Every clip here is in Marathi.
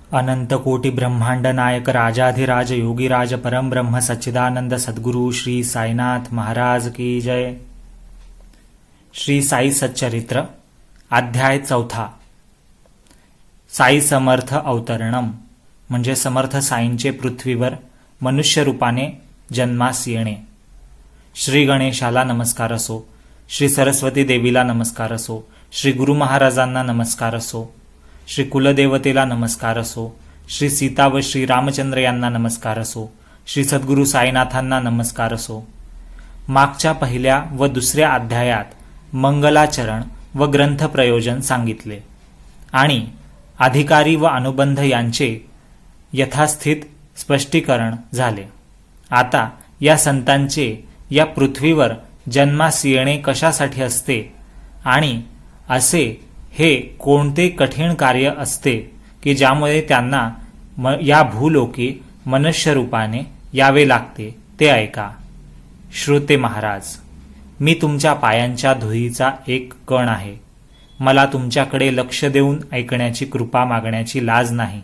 अनंत कोटि ब्रह्मांड नायक राजाधिराज योगीराज परम ब्रह्म सच्चिदानंद सद्गुरु श्री साईनाथ महाराज की जय। श्री साई सच्चरित्र अध्याय 4। साई समर्थ अवतरणम म्हणजे समर्थ साईंचे पृथ्वीवर मनुष्य रूपाने जन्मास येणे। श्री गणेशाला नमस्कार असो, श्री सरस्वती देवीला नमस्कार असो, श्री गुरु महाराजांना नमस्कार असो, श्री कुलदेवतेला नमस्कार असो, श्री सीता व श्री रामचंद्र यांना नमस्कार असो, श्री सद्गुरु साईनाथांना नमस्कार असो। मागच्या पहिल्या व दुसऱ्या अध्यायात मंगलाचरण व ग्रंथ प्रयोजन सांगितले आणि अधिकारी व अनुबंध यांचे यथास्थित स्पष्टीकरण झाले। आता या संतांचे या पृथ्वीवर जन्मास येणे कशासाठी असते आणि असे हे कोणते कठीण कार्य असते की ज्यामुळे त्यांना या भूलोकी मनुष्य रूपाने यावे लागते ते ऐका। श्रोते महाराज, मी तुमच्या पायांच्या धुळीचा एक कण आहे। मला तुमच्याकडे लक्ष देऊन ऐकण्याची कृपा मागण्याची लाज नाही।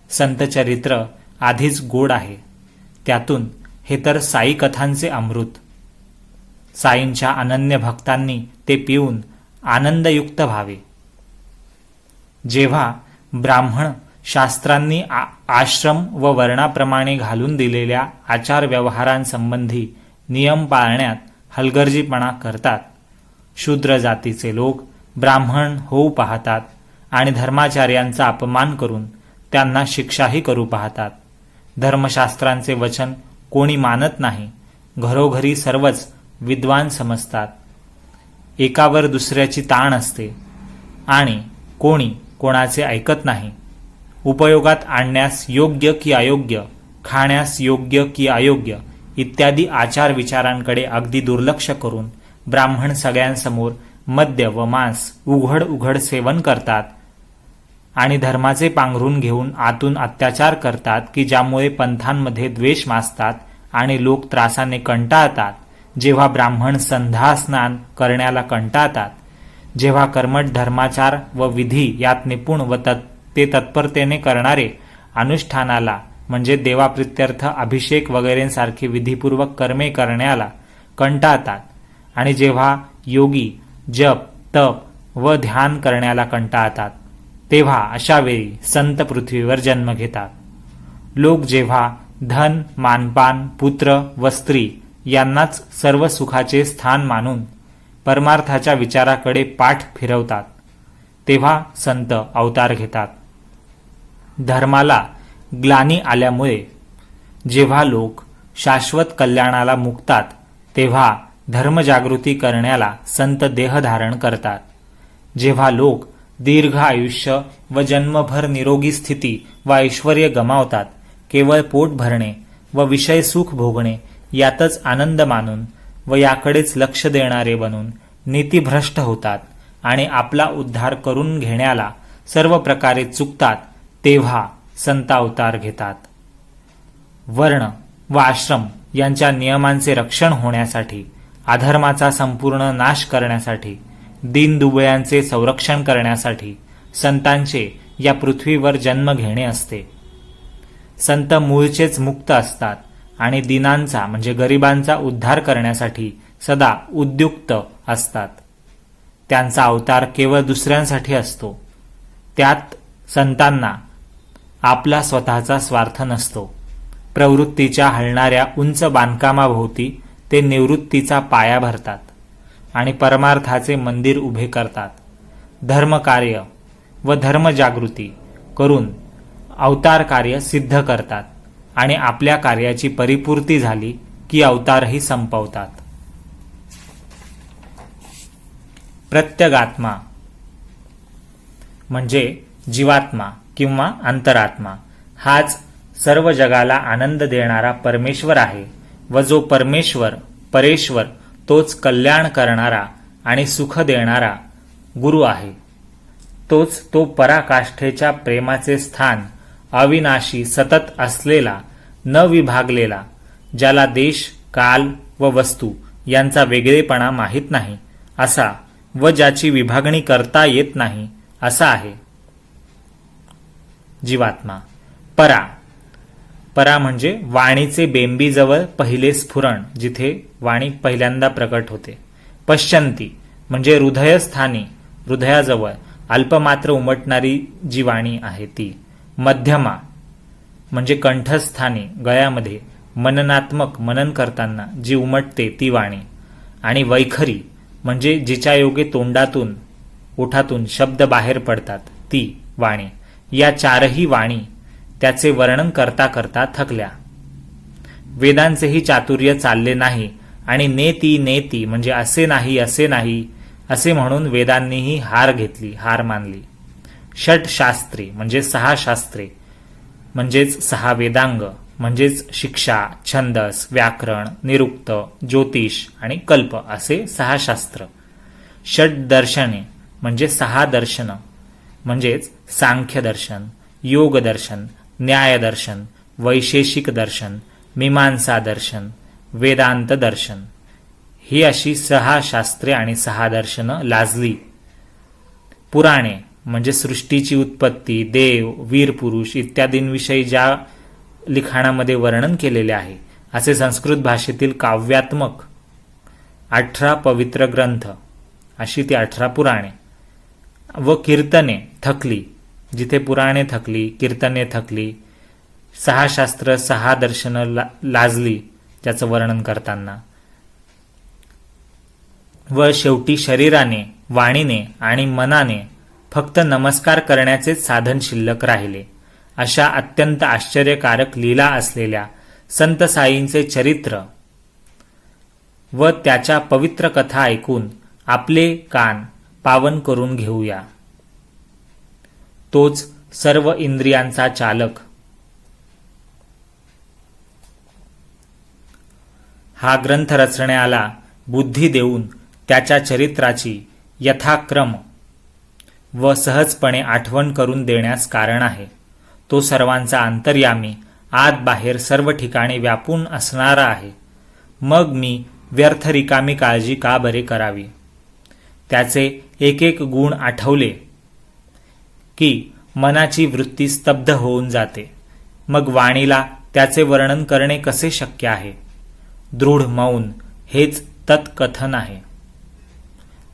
संत चरित्र आधीच गोड आहे, त्यातून हे तर साई कथांचे अमृत। साईंच्या अनन्य भक्तांनी ते पिऊन आनंदयुक्त व्हावे। जेव्हा ब्राह्मण शास्त्रांनी आश्रम व वर्णाप्रमाणे घालून दिलेल्या आचार व्यवहारांसंबंधी नियम पाळण्यात हलगर्जीपणा करतात, शूद्र जातीचे लोक ब्राह्मण होऊ पाहतात आणि धर्माचार्यांचा अपमान करून त्यांना शिक्षाही करू पाहतात। धर्मशास्त्रांचे वचन कोणी मानत नाही, घरोघरी सर्वच विद्वान समजतात। एकावर दुसऱ्याची ताण असते आणि कोणी कोणाचे ऐकत नाही। उपयोगात आणण्यास योग्य की अयोग्य, खाण्यास योग्य की अयोग्य इत्यादी आचार विचारांकडे अगदी दुर्लक्ष करून ब्राह्मण सगळ्यांसमोर मद्य व मांस उघड उघड सेवन करतात आणि धर्माचे पांघरून घेऊन आतून अत्याचार करतात की ज्यामुळे पंथांमध्ये द्वेष माजतात आणि लोक त्रासाने कंटाळतात। जेव्हा ब्राह्मण संध्या स्नान करण्याला कंटाळतात, जेव्हा कर्मठ धर्माचार व विधी यात निपुण व ते तत्परतेने करणारे अनुष्ठानाला म्हणजे देवाप्रित्यर्थ अभिषेक वगैरेंसारखी विधीपूर्वक कर्मे करण्याला कंटाळतात आणि जेव्हा योगी जप तप व ध्यान करण्याला कंटाळतात, तेव्हा अशा वेळी संत पृथ्वीवर जन्म घेतात। लोक जेव्हा धन मानपान पुत्र व स्त्री यांनाच सर्व सुखाचे स्थान मानून परमार्थाच्या विचाराकडे पाठ फिरवतात, तेव्हा संत अवतार घेतात। धर्माला ग्लानी आल्यामुळे जेव्हा लोक शाश्वत कल्याणाला मुक्तात, तेव्हा धर्मजागृती करण्याला संत देह धारण करतात। जेव्हा लोक दीर्घ आयुष्य व जन्मभर निरोगी स्थिती व ऐश्वर्य गमावतात, केवळ पोट भरणे व विषय सुख भोगणे यातच आनंद मानून व याकडेच लक्ष देणारे बनून नीतिभ्रष्ट होतात आणि आपला उद्धार करून घेण्याला सर्व प्रकारे चुकतात, तेव्हा संत अवतार घेतात। वर्ण व आश्रम यांच्या नियमांचे रक्षण होण्यासाठी, अधर्माचा संपूर्ण नाश करण्यासाठी, दीनदुबळ्यांचे संरक्षण करण्यासाठी संतांचे या पृथ्वीवर जन्म घेणे असते। संत मूळचेच मुक्त असतात आणि दीनांचा म्हणजे गरिबांचा उद्धार करण्यासाठी सदा उद्युक्त असतात। त्यांचा अवतार केवळ दुसऱ्यांसाठी असतो। त्यात संतांना आपला स्वतःचा स्वार्थ नसतो। प्रवृत्तीच्या हलणाऱ्या उंच बांधकामाभोवती ते निवृत्तीचा पाया भरतात आणि परमार्थाचे मंदिर उभे करतात। धर्मकार्य व धर्मजागृती करून अवतार कार्य सिद्ध करतात आणि आपल्या कार्याची परिपूर्ती झाली की अवतारही संपवतात। प्रत्यगात्मा म्हणजे जीवात्मा किंवा अंतरात्मा हाच सर्व जगाला आनंद देणारा परमेश्वर आहे व जो परेश्वर तोच कल्याण करणारा आणि सुख देणारा गुरु आहे। तोच तो पराकाष्ठेच्या प्रेमाचे स्थान, अविनाशी सतत असलेला, न विभागलेला, ज्याला देश काल व वस्तू यांचा वेगळेपणा माहीत नाही असा व ज्याची विभागणी करता येत नाही असा आहे। जीवात्मा. परा. परा म्हणजे वाणीचे बेंबीजवळ पहिले स्फुरण, जिथे वाणी पहिल्यांदा प्रकट होते. पश्यंती म्हणजे हृदयस्थानी, हृदयाजवळ अल्पमात्र उमटणारी जी वाणी आहे ती. मध्यमा म्हणजे कंठस्थानी, गळ्यामध्ये मननात्मक मनन करताना जी उमटते ती वाणी. आणि वैखरी म्हणजे जिच्या योगे तोंडातून ओठातून शब्द बाहेर पडतात ती वाणी. या चारही वाणी त्याचे वर्णन करता करता थकल्या. वेदांचेही चातुर्य चालले नाही आणि नेती नेती म्हणजे असे नाही असे नाही असे म्हणून वेदांनीही हार घेतली, हार मानली. षट शास्त्री म्हणजे 6 शास्त्रे म्हणजेच 6 वेदांग म्हणजेच शिक्षा, छंदस, व्याकरण, निरुक्त, ज्योतिष आणि कल्प असे 6 शास्त्र. षट दर्शने म्हणजे 6 दर्शन म्हणजेच सांख्य दर्शन, योग दर्शन, न्याय दर्शन, वैशेषिक दर्शन, मीमांसा दर्शन, वेदांत दर्शन. ही अशी 6 शास्त्रे आणि 6 दर्शनं लाजली. पुराणे म्हणजे सृष्टीची उत्पत्ती, देव, वीरपुरुष इत्यादींविषयी ज्या लिखाणामध्ये वर्णन केलेले आहे असे संस्कृत भाषेतील काव्यात्मक 18 पवित्र ग्रंथ, अशी ती 18 पुराणे. व कीर्तने थकली, जिथे पुराणे थकली, कीर्तने थकली, 6 शास्त्र 6 दर्शनं लाजली त्याचं वर्णन करताना. व शेवटी शरीराने, वाणीने आणि मनाने फक्त नमस्कार करण्याचेच साधन शिल्लक राहिले. अशा अत्यंत आश्चर्यकारक लीला असलेल्या संत साईंचे चरित्र व त्याच्या पवित्र कथा ऐकून आपले कान पावन करून घेऊया. तोच सर्व इंद्रियांचा चालक. हा ग्रंथ रचण्याला बुद्धी देऊन त्याच्या चरित्राची यथाक्रम व सहजपणे आठवण करून देण्यास कारण आहे. तो सर्वांचा अंतर्यामी, आत बाहेर सर्व ठिकाणी व्यापून असणारा आहे. मग मी व्यर्थ रिकामी काळजी का बरे करावी. त्याचे एक एक गुण आठवले की मनाची वृत्ती स्तब्ध होऊन जाते. मग वाणीला त्याचे वर्णन करणे कसे शक्य आहे. दृढ मौन हेच तत्कथन आहे.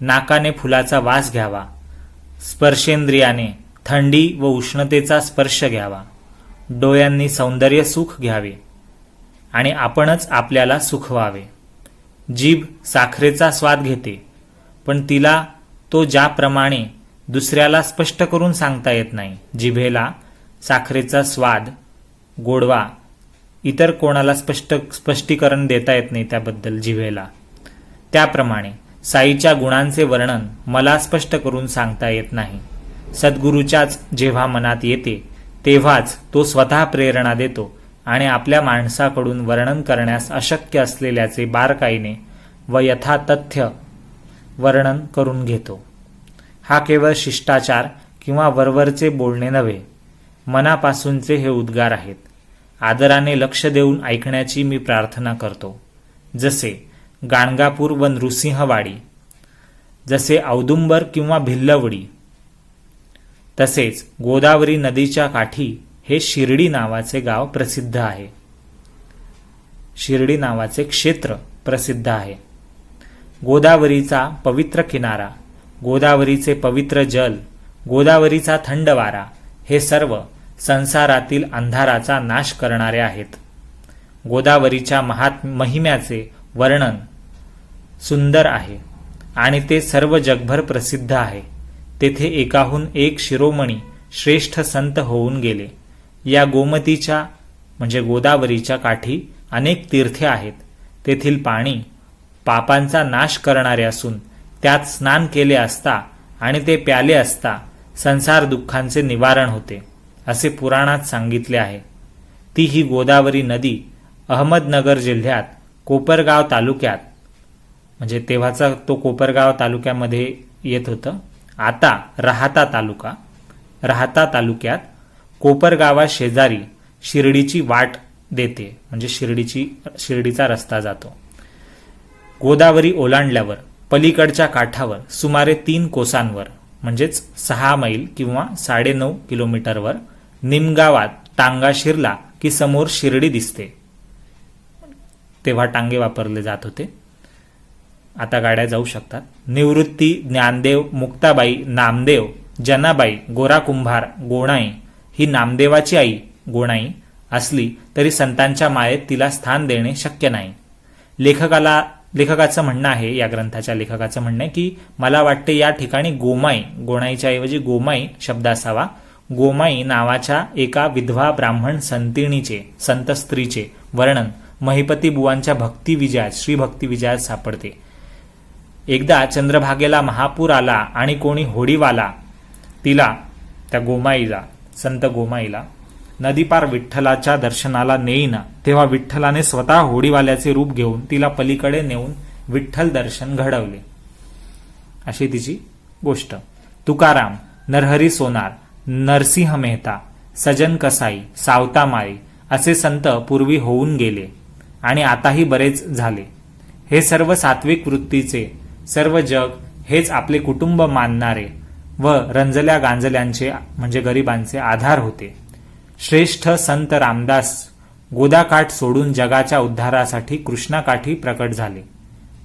नाकाने फुलाचा वास घ्यावा, स्पर्शेंद्रियाने थंडी व उष्णतेचा स्पर्श घ्यावा, डोळ्यांनी सौंदर्य सुख घ्यावे आणि आपणच आपल्याला सुखवावे. जीभ साखरेचा स्वाद घेते, पण तिला तो ज्याप्रमाणे दुसऱ्याला स्पष्ट करून सांगता येत नाही. जिभेला साखरेचा स्वाद, गोडवा इतर कोणाला स्पष्टीकरण देता येत नाही त्याबद्दल जिभेला. त्याप्रमाणे साईच्या गुणांचे वर्णन मला स्पष्ट करून सांगता येत नाही. सद्गुरूच्याच जेव्हा मनात येते तेव्हाच तो स्वतः प्रेरणा देतो आणि आपल्या माणसाकडून वर्णन करण्यास अशक्य असलेल्याचे बारकाईने व यथातथ्य वर्णन करून घेतो. हा केवळ शिष्टाचार किंवा वरवरचे बोलणे नव्हे, मनापासूनचे हे उद्गार आहेत. आदराने लक्ष देऊन ऐकण्याची मी प्रार्थना करतो. जसे गाणगापूर व नृसिंहवाडी, जसे औदुंबर किंवा भिल्लवडी, तसेच गोदावरी नदीच्या काठी हे शिर्डी नावाचे गाव प्रसिद्ध आहे. शिर्डी नावाचे क्षेत्र प्रसिद्ध आहे. गोदावरीचा पवित्र किनारा, गोदावरीचे पवित्र जल, गोदावरीचा थंड वारा हे सर्व संसारातील अंधाराचा नाश करणारे आहेत. गोदावरीच्या महिम्याचे वर्णन सुंदर आहे आणि ते सर्व जगभर प्रसिद्ध आहे. तेथे एकाहून एक शिरोमणी श्रेष्ठ संत होऊन गेले. या गोमतीच्या म्हणजे गोदावरीच्या काठी अनेक तीर्थे आहेत. तेथील पाणी पापांचा नाश करणारे असून त्यात स्नान केले असता आणि ते प्याले असता संसार दुःखांचे निवारण होते असे पुराणात सांगितले आहे. ती ही गोदावरी नदी अहमदनगर जिल्ह्यात कोपरगाव तालुक्यात, म्हणजे तेव्हाचा तो कोपरगाव तालुक्यामध्ये येत होतं, आता राहाता तालुक्यात कोपरगावा शेजारी शिर्डीची वाट देते, म्हणजे शिर्डीचा रस्ता जातो. गोदावरी ओलांडल्यावर पलीकडच्या काठावर सुमारे 3 कोसांवर म्हणजेच 6 मैल किंवा 9.5 किलोमीटरवर निमगावात टांगा शिरला की समोर शिर्डी दिसते. तेव्हा टांगे वापरले जात होते, आता गाड्या जाऊ शकतात. निवृत्ती, ज्ञानदेव, मुक्ताबाई, नामदेव, जनाबाई, गोरा कुंभार, गोणाई ही नामदेवाची आई गोणाई असली तरी संतांच्या मायेत तिला स्थान देणे शक्य नाही. लेखकाचं म्हणणं आहे, या ग्रंथाच्या लेखकाचं म्हणणं आहे की मला वाटते या ठिकाणी गोमाई, गोणाईच्या ऐवजी गोमाई शब्द असावा. गोमाई नावाच्या एका विधवा ब्राह्मण संत स्त्रीचे वर्णन महिपती बुवांच्या भक्तिविजयात, श्री भक्तिविजयात सापडते. एकदा चंद्रभागेला महापूर आला आणि कोणी होडीवाला तिला, त्या गोमाईला, संत गोमाईला नदीपार विठ्ठलाच्या दर्शनाला नेईना, तेव्हा विठ्ठलाने स्वतः होडीवाल्याचे रूप घेऊन तिला पलीकडे नेऊन विठ्ठल दर्शन घडवले, अशी तिची गोष्ट. तुकाराम, नरहरी सोनार, नरसिंह मेहता, सजन कसाई, सावता माळी असे संत पूर्वी होऊन गेले आणि आताही बरेच झाले. हे सर्व सात्विक वृत्तीचे, सर्व जग हेच आपले कुटुंब मानणारे व रंजल्या गांजल्यांचे म्हणजे गरिबांचे आधार होते. श्रेष्ठ संत रामदास गोदाकाठ सोडून जगाच्या उद्धारासाठी कृष्णाकाठी प्रकट झाले.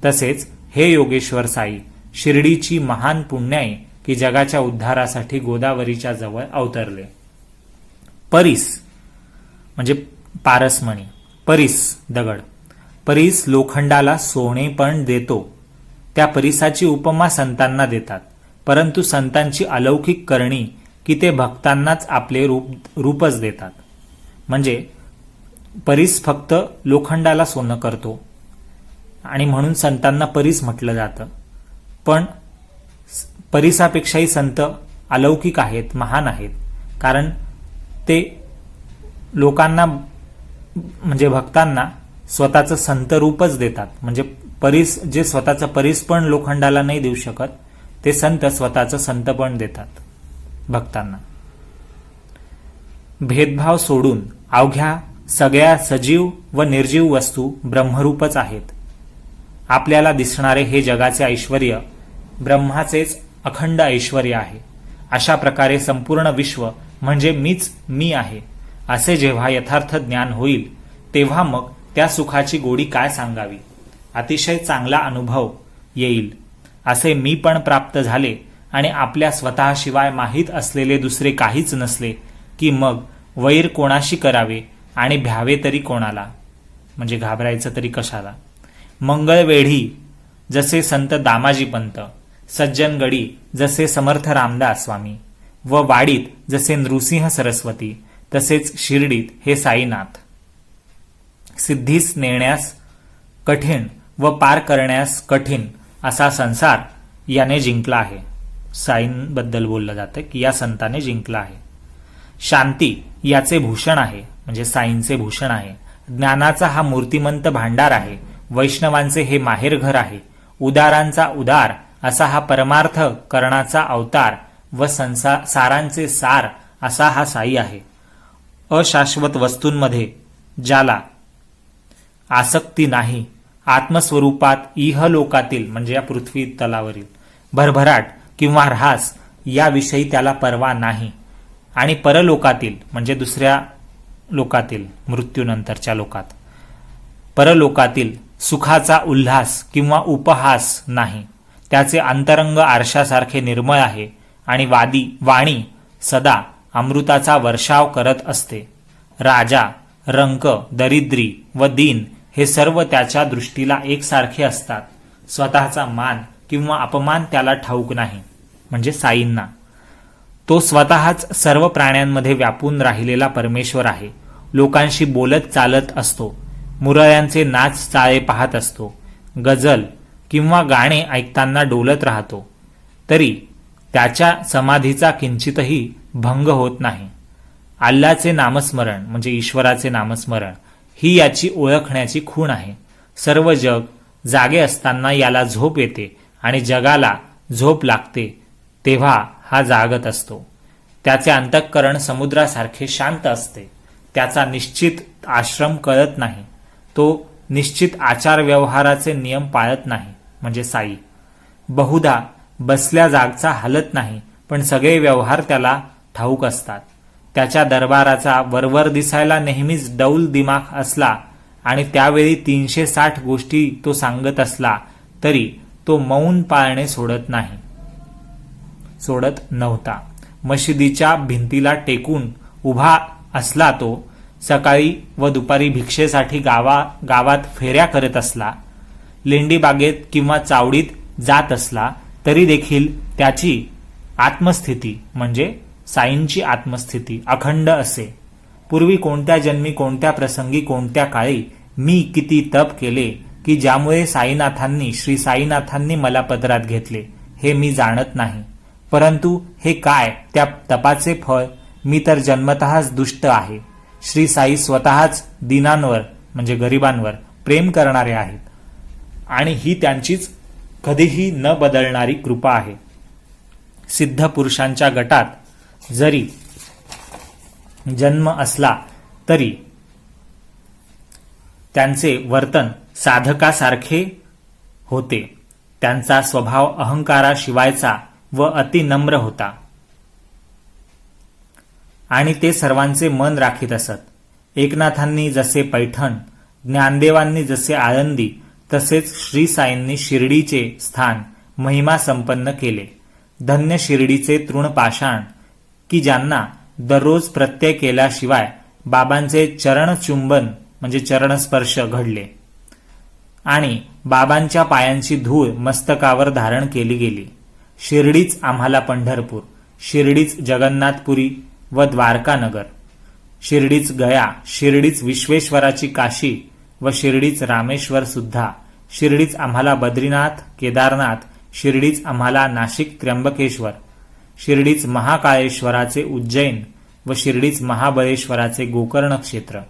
तसेच हे योगेश्वर साई शिर्डीची महान पुण्याई की जगाच्या उद्धारासाठी गोदावरीच्या जवळ अवतरले. परीस म्हणजे पारसमणी, परीस दगड, परीस लोखंडाला सोने पण देतो. त्या परीसाची उपमा संतांना देतात, परंतु संतांची अलौकिक करणी की ते भक्तांनाच आपले रूपच देतात. म्हणजे परीस फक्त लोखंडाला सोनं करतो आणि म्हणून संतांना परीस म्हटलं जातं. पण परीसापेक्षाही संत अलौकिक आहेत, महान आहेत, कारण ते लोकांना म्हणजे भक्तांना स्वतःचं संत रूपच देतात. म्हणजे परीस, जे स्वतःचं परीस पण लोखंडाला नाही देऊ शकत, ते संत स्वतःचं संत पण देतात भक्तांना. भेदभाव सोडून अवघ्या सगळ्या सजीव व निर्जीव वस्तू ब्रह्मरूपच आहेत. आपल्याला दिसणारे हे जगाचे ऐश्वर्य ब्रह्माचेच अखंड ऐश्वर्य आहे. अशा प्रकारे संपूर्ण विश्व म्हणजे मीच मी आहे असे जेव्हा यथार्थ ज्ञान होईल, तेव्हा मग त्या सुखाची गोडी काय सांगावी. अतिशय चांगला अनुभव येईल. असे मी पण प्राप्त झाले आणि आपल्या स्वतःशिवाय माहीत असलेले दुसरे काहीच नसले की मग वैर कोणाशी करावे आणि भ्यावे तरी कोणाला, म्हणजे घाबरायचं तरी कशाला. मंगळवेढी जसे संत दामाजी पंत, सज्जनगडी जसे समर्थ रामदास स्वामी व वाडीत जसे नृसिंह सरस्वती, तसेच शिर्डीत हे साईनाथ. सिद्धीस नेण्यास कठीण व पार करण्यास कठीण असा संसार याने जिंकला आहे. साईंबद्दल बोललं जातं की या संताने जिंकला आहे. शांती याचे भूषण आहे, म्हणजे साईंचे भूषण आहे. ज्ञानाचा हा मूर्तिमंत भांडार आहे. वैष्णवांचे हे माहेरघर आहे. उदारांचा उदार असा हा परमार्थ करणाचा अवतार व सारांचे सार असा हा साई आहे. अशाश्वत वस्तूंमध्ये ज्याला आसक्ती नाही, आत्मस्वरूपात इहलोकातील म्हणजे या पृथ्वी तलावरील भरभराट किंवा ऱ्हास याविषयी त्याला पर्वा नाही, आणि परलोकातील म्हणजे दुसऱ्या लोकातील मृत्यूनंतरच्या लोकात परलोकातील सुखाचा उल्हास किंवा उपहास नाही. त्याचे अंतरंग आरशासारखे निर्मळ आहे आणि वाणी सदा अमृताचा वर्षाव करत असते. राजा, रंक, दरिद्री व दीन हे सर्व त्याच्या दृष्टीला एकसारखे असतात. स्वतःचा मान किंवा अपमान त्याला ठाऊक नाही, म्हणजे साईंना. तो स्वतःच सर्व प्राण्यांमध्ये व्यापून राहिलेला परमेश्वर आहे. लोकांशी बोलत चालत असतो. मुरळ्यांचे नाच चाळे पाहत असतो. गझल किंवा गाणे ऐकताना डोलत राहतो. तरी त्याच्या समाधीचा किंचितही भंग होत नाही. अल्लाचे नामस्मरण म्हणजे ईश्वराचे नामस्मरण ही याची ओळखण्याची खूण आहे. सर्व जग जागे असताना याला झोप येते आणि जगाला झोप लागते तेव्हा हा जागत असतो. त्याचे अंतःकरण समुद्रासारखे शांत असते. त्याचा निश्चित आश्रम कळत नाही. तो निश्चित आचार व्यवहाराचे नियम पाळत नाही, म्हणजे साई. बहुधा बसल्या जागचा हलत नाही, पण सगळे व्यवहार त्याला ठाऊक असतात. त्याच्या दरबाराचा वरवर दिसायला नेहमीच डौल दिमाख असला आणि त्यावेळी 360 गोष्टी तो सांगत असला तरी तो मौन पाळणे सोडत नव्हता. मशिदीच्या भिंतीला टेकून उभा असला तो. सकाळी व दुपारी भिक्षेसाठी गावात फेऱ्या करत असला. लेंडीबागेत किंवा चावडीत जात असला तरी देखील त्याची आत्मस्थिती म्हणजे साईंची आत्मस्थिती अखंड असे. पूर्वी कोणत्या जन्मी, कोणत्या प्रसंगी, कोणत्या काळी मी किती तप केले की ज्यामुळे श्री साईनाथांनी मला पदरात घेतले हे मी जाणत नाही. परंतु हे काय त्या तपाचे फळ? मी तर जन्मतःच दुष्ट आहे. श्री साई स्वतःच दीनांवर म्हणजे गरिबांवर प्रेम करणारे आहेत आणि ही त्यांचीच कधीही न बदलणारी कृपा आहे. सिद्ध पुरुषांच्या गटात जरी जन्म असला तरी त्यांचे वर्तन साधकासारखे होते. त्यांचा स्वभाव अहंकाराशिवायचा व अतिनम्र होता आणि ते सर्वांचे मन राखीत असत. एकनाथांनी जसे पैठण, ज्ञानदेवांनी जसे आळंदी, तसेच श्री साईंनी शिर्डीचे स्थान महिमा संपन्न केले. धन्य शिर्डीचे तृणपाषाण की ज्यांना दररोज प्रत्यय केल्याशिवाय बाबांचे चरणचुंबन म्हणजे चरणस्पर्श घडले आणि बाबांच्या पायांची धूळ मस्तकावर धारण केली गेली. शिर्डीच आम्हाला पंढरपूर, शिर्डीच जगन्नाथपुरी व द्वारकानगर, शिर्डीच गया, शिर्डीच विश्वेश्वराची काशी व शिर्डीच रामेश्वर सुद्धा, शिर्डीच आम्हाला बद्रीनाथ केदारनाथ, शिर्डीच आम्हाला नाशिक त्र्यंबकेश्वर, शिर्डीच महाकाळेश्वराचे उज्जैन व शिर्डीच महाबळेश्वराचे गोकर्ण क्षेत्र,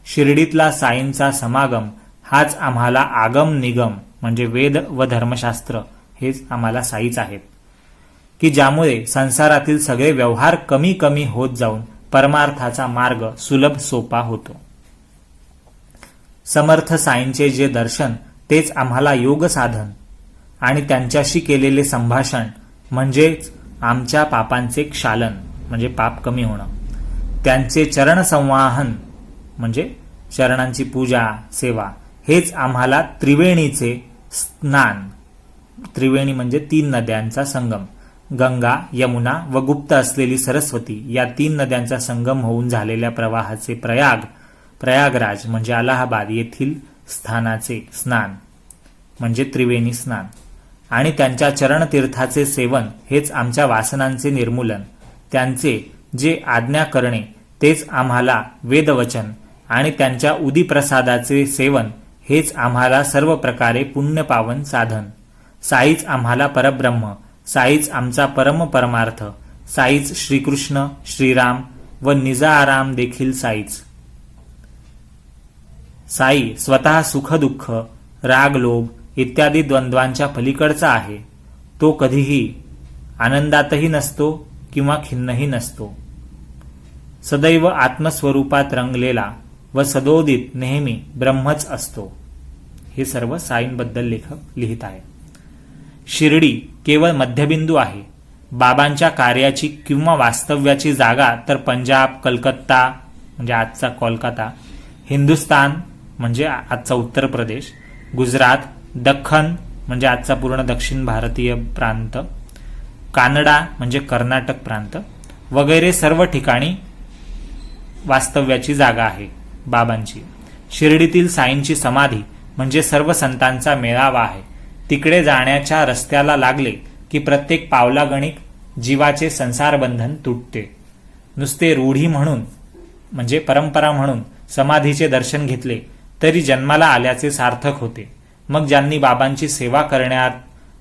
शिर्डीतला साईंचा समागम हाच आम्हाला आगम निगम म्हणजे वेद व धर्मशास्त्र हेच आम्हाला साईच आहेत की ज्यामुळे संसारातील सगळे व्यवहार कमी कमी होत जाऊन परमार्थाचा मार्ग सुलभ सोपा होतो. समर्थ साईंचे जे दर्शन तेच आम्हाला योग साधन आणि त्यांच्याशी केलेले संभाषण म्हणजेच आमच्या पापांचे क्षालन म्हणजे पाप कमी होणं, त्यांचे चरण संवाहन म्हणजे चरणांची पूजा सेवा हेच आम्हाला त्रिवेणीचे स्नान, त्रिवेणी म्हणजे 3 नद्यांचा संगम, गंगा, यमुना व गुप्त असलेली सरस्वती या 3 नद्यांचा संगम होऊन झालेल्या प्रवाहाचे प्रयागराज म्हणजे अलाहाबाद येथील स्थानाचे स्नान म्हणजे त्रिवेणी स्नान आणि त्यांच्या चरणतीर्थाचे सेवन हेच आमच्या वासनांचे निर्मूलन. त्यांचे जे आज्ञा करणे तेच आम्हाला वेदवचन आणि त्यांच्या उदीप्रसादाचे सेवन हेच आम्हाला सर्व प्रकारे पुण्यपावन साधन. साईच आम्हाला परब्रह्म, साईच आमचा परमार्थ, साईच श्रीकृष्ण, श्रीराम व निजाराम देखील साईच. साई स्वतः सुखदुःख, राग लोभ इत्यादी द्वंद्वांच्या पलीकडचा आहे. तो कधीही आनंदातही नसतो किंवा खिन्नही नसतो. सदैव आत्मस्वरूपात रंगलेला व सदोदित नेहमी ब्रह्मच असतो. हे सर्व साईंबद्दल लेखक लिहित आहे. शिर्डी केवळ मध्यबिंदू आहे. बाबांच्या कार्याची किंवा वास्तव्याची जागा तर पंजाब, कलकत्ता म्हणजे आजचा कोलकाता, हिंदुस्तान म्हणजे आजचा उत्तर प्रदेश, गुजरात, दख्खन म्हणजे आजचा पूर्ण दक्षिण भारतीय प्रांत, कानडा म्हणजे कर्नाटक प्रांत वगैरे सर्व ठिकाणी वास्तव्याची जागा आहे बाबांची. शिर्डीतील साईंची समाधी म्हणजे सर्व संतांचा मेळावा आहे. तिकडे जाण्याच्या रस्त्याला लागले की प्रत्येक पावलागणिक जीवाचे संसारबंधन तुटते. नुसते रूढी म्हणून म्हणजे परंपरा म्हणून समाधीचे दर्शन घेतले तरी जन्माला आल्याचे सार्थक होते. मग ज्यांनी बाबांची सेवा करण्यात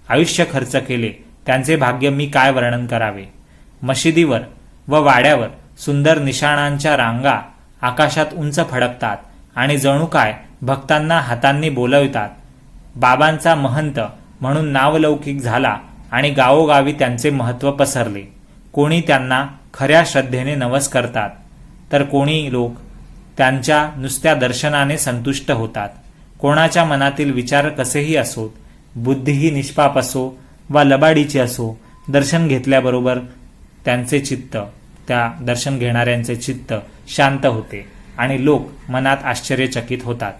आयुष्य खर्च केले त्यांचे भाग्य मी काय वर्णन करावे. मशिदीवर व वाड्यावर सुंदर निशाणांच्या रांगा आकाशात उंच फडकतात आणि जणू काय भक्तांना हातांनी बोलवितात. बाबांचा महंत म्हणून नावलौकिक झाला आणि गावोगावी त्यांचे महत्त्व पसरले. कोणी त्यांना खऱ्या श्रद्धेने नवस करतात तर कोणी लोक त्यांच्या नुसत्या दर्शनाने संतुष्ट होतात. कोणाच्या मनातील विचार कसेही असोत, बुद्धीही निष्पाप असो वा लबाडीची असो, दर्शन घेतल्याबरोबर त्यांचे चित्त त्या दर्शन घेणाऱ्यांचे चित्त शांत होते आणि लोक मनात आश्चर्यचकित होतात.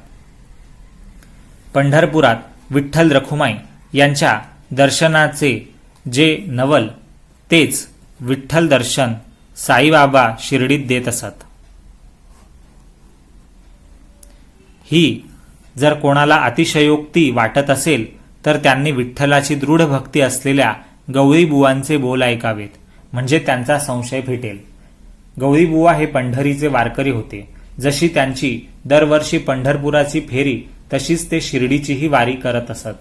पंढरपुरात विठ्ठल रखुमाई यांच्या दर्शनाचे जे नवल तेच विठ्ठल दर्शन साईबाबा शिर्डीत देत असत. ही जर कोणाला अतिशयोक्ती वाटत असेल तर त्यांनी विठ्ठलाची दृढ भक्ती असलेल्या गवळीबुवांचे बोल ऐकावेत, म्हणजे त्यांचा संशय फिटेल. गवळीबुवा हे पंढरीचे वारकरी होते. जशी त्यांची दरवर्षी पंढरपुराची फेरी तशीच ते शिर्डीचीही वारी करत असत.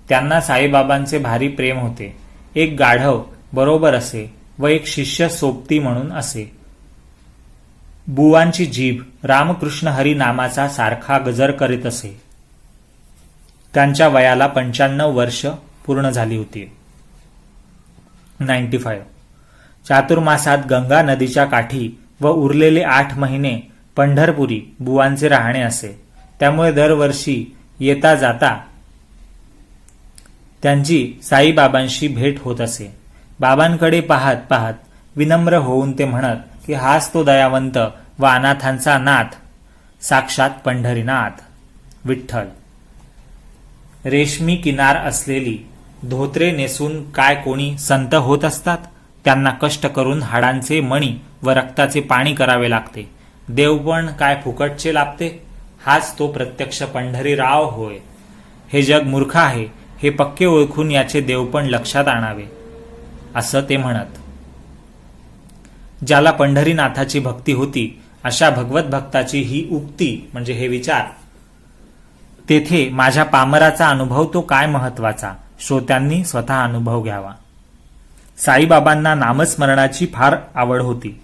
त्यांना साईबाबांचे भारी प्रेम होते. एक गाढव बरोबर असे व एक शिष्य सोबती म्हणून असे. बुवांची जीभ रामकृष्ण हरी नामाचा सारखा गजर करीत असे. त्यांच्या वयाला 95 वर्ष पूर्ण झाली होती. 95. चातुर्मासात गंगा नदीच्या काठी व उरलेले 8 महिने पंढरपुरी बुवांचे राहणे असे. त्यामुळे दरवर्षी येता जाता त्यांची साईबाबांशी भेट होत असे. बाबांकडे पाहत पाहत विनम्र होऊन ते म्हणत की हाच तो दयावंत व अनाथांचा नाथ, साक्षात पंढरीनाथ विठ्ठल. रेशमी किनार असलेली धोत्रे नेसून काय कोणी संत होत असतात? त्यांना कष्ट करून हाडांचे मणी व रक्ताचे पाणी करावे लागते. देव पण काय फुकटचे लाभते? हाच तो प्रत्यक्ष पंढरीराव होय. हे जग मूर्ख आहे हे पक्के ओळखून याचे देवपण लक्षात आणावे, असं ते म्हणत. ज्याला पंढरीनाथाची भक्ती होती अशा भगवत भक्ताची ही उक्ती म्हणजे हे विचार. तेथे माझ्या पामराचा अनुभव तो काय महत्वाचा, श्रोत्यांनी स्वतः अनुभव घ्यावा. साईबाबांना नामस्मरणाची फार आवड होती.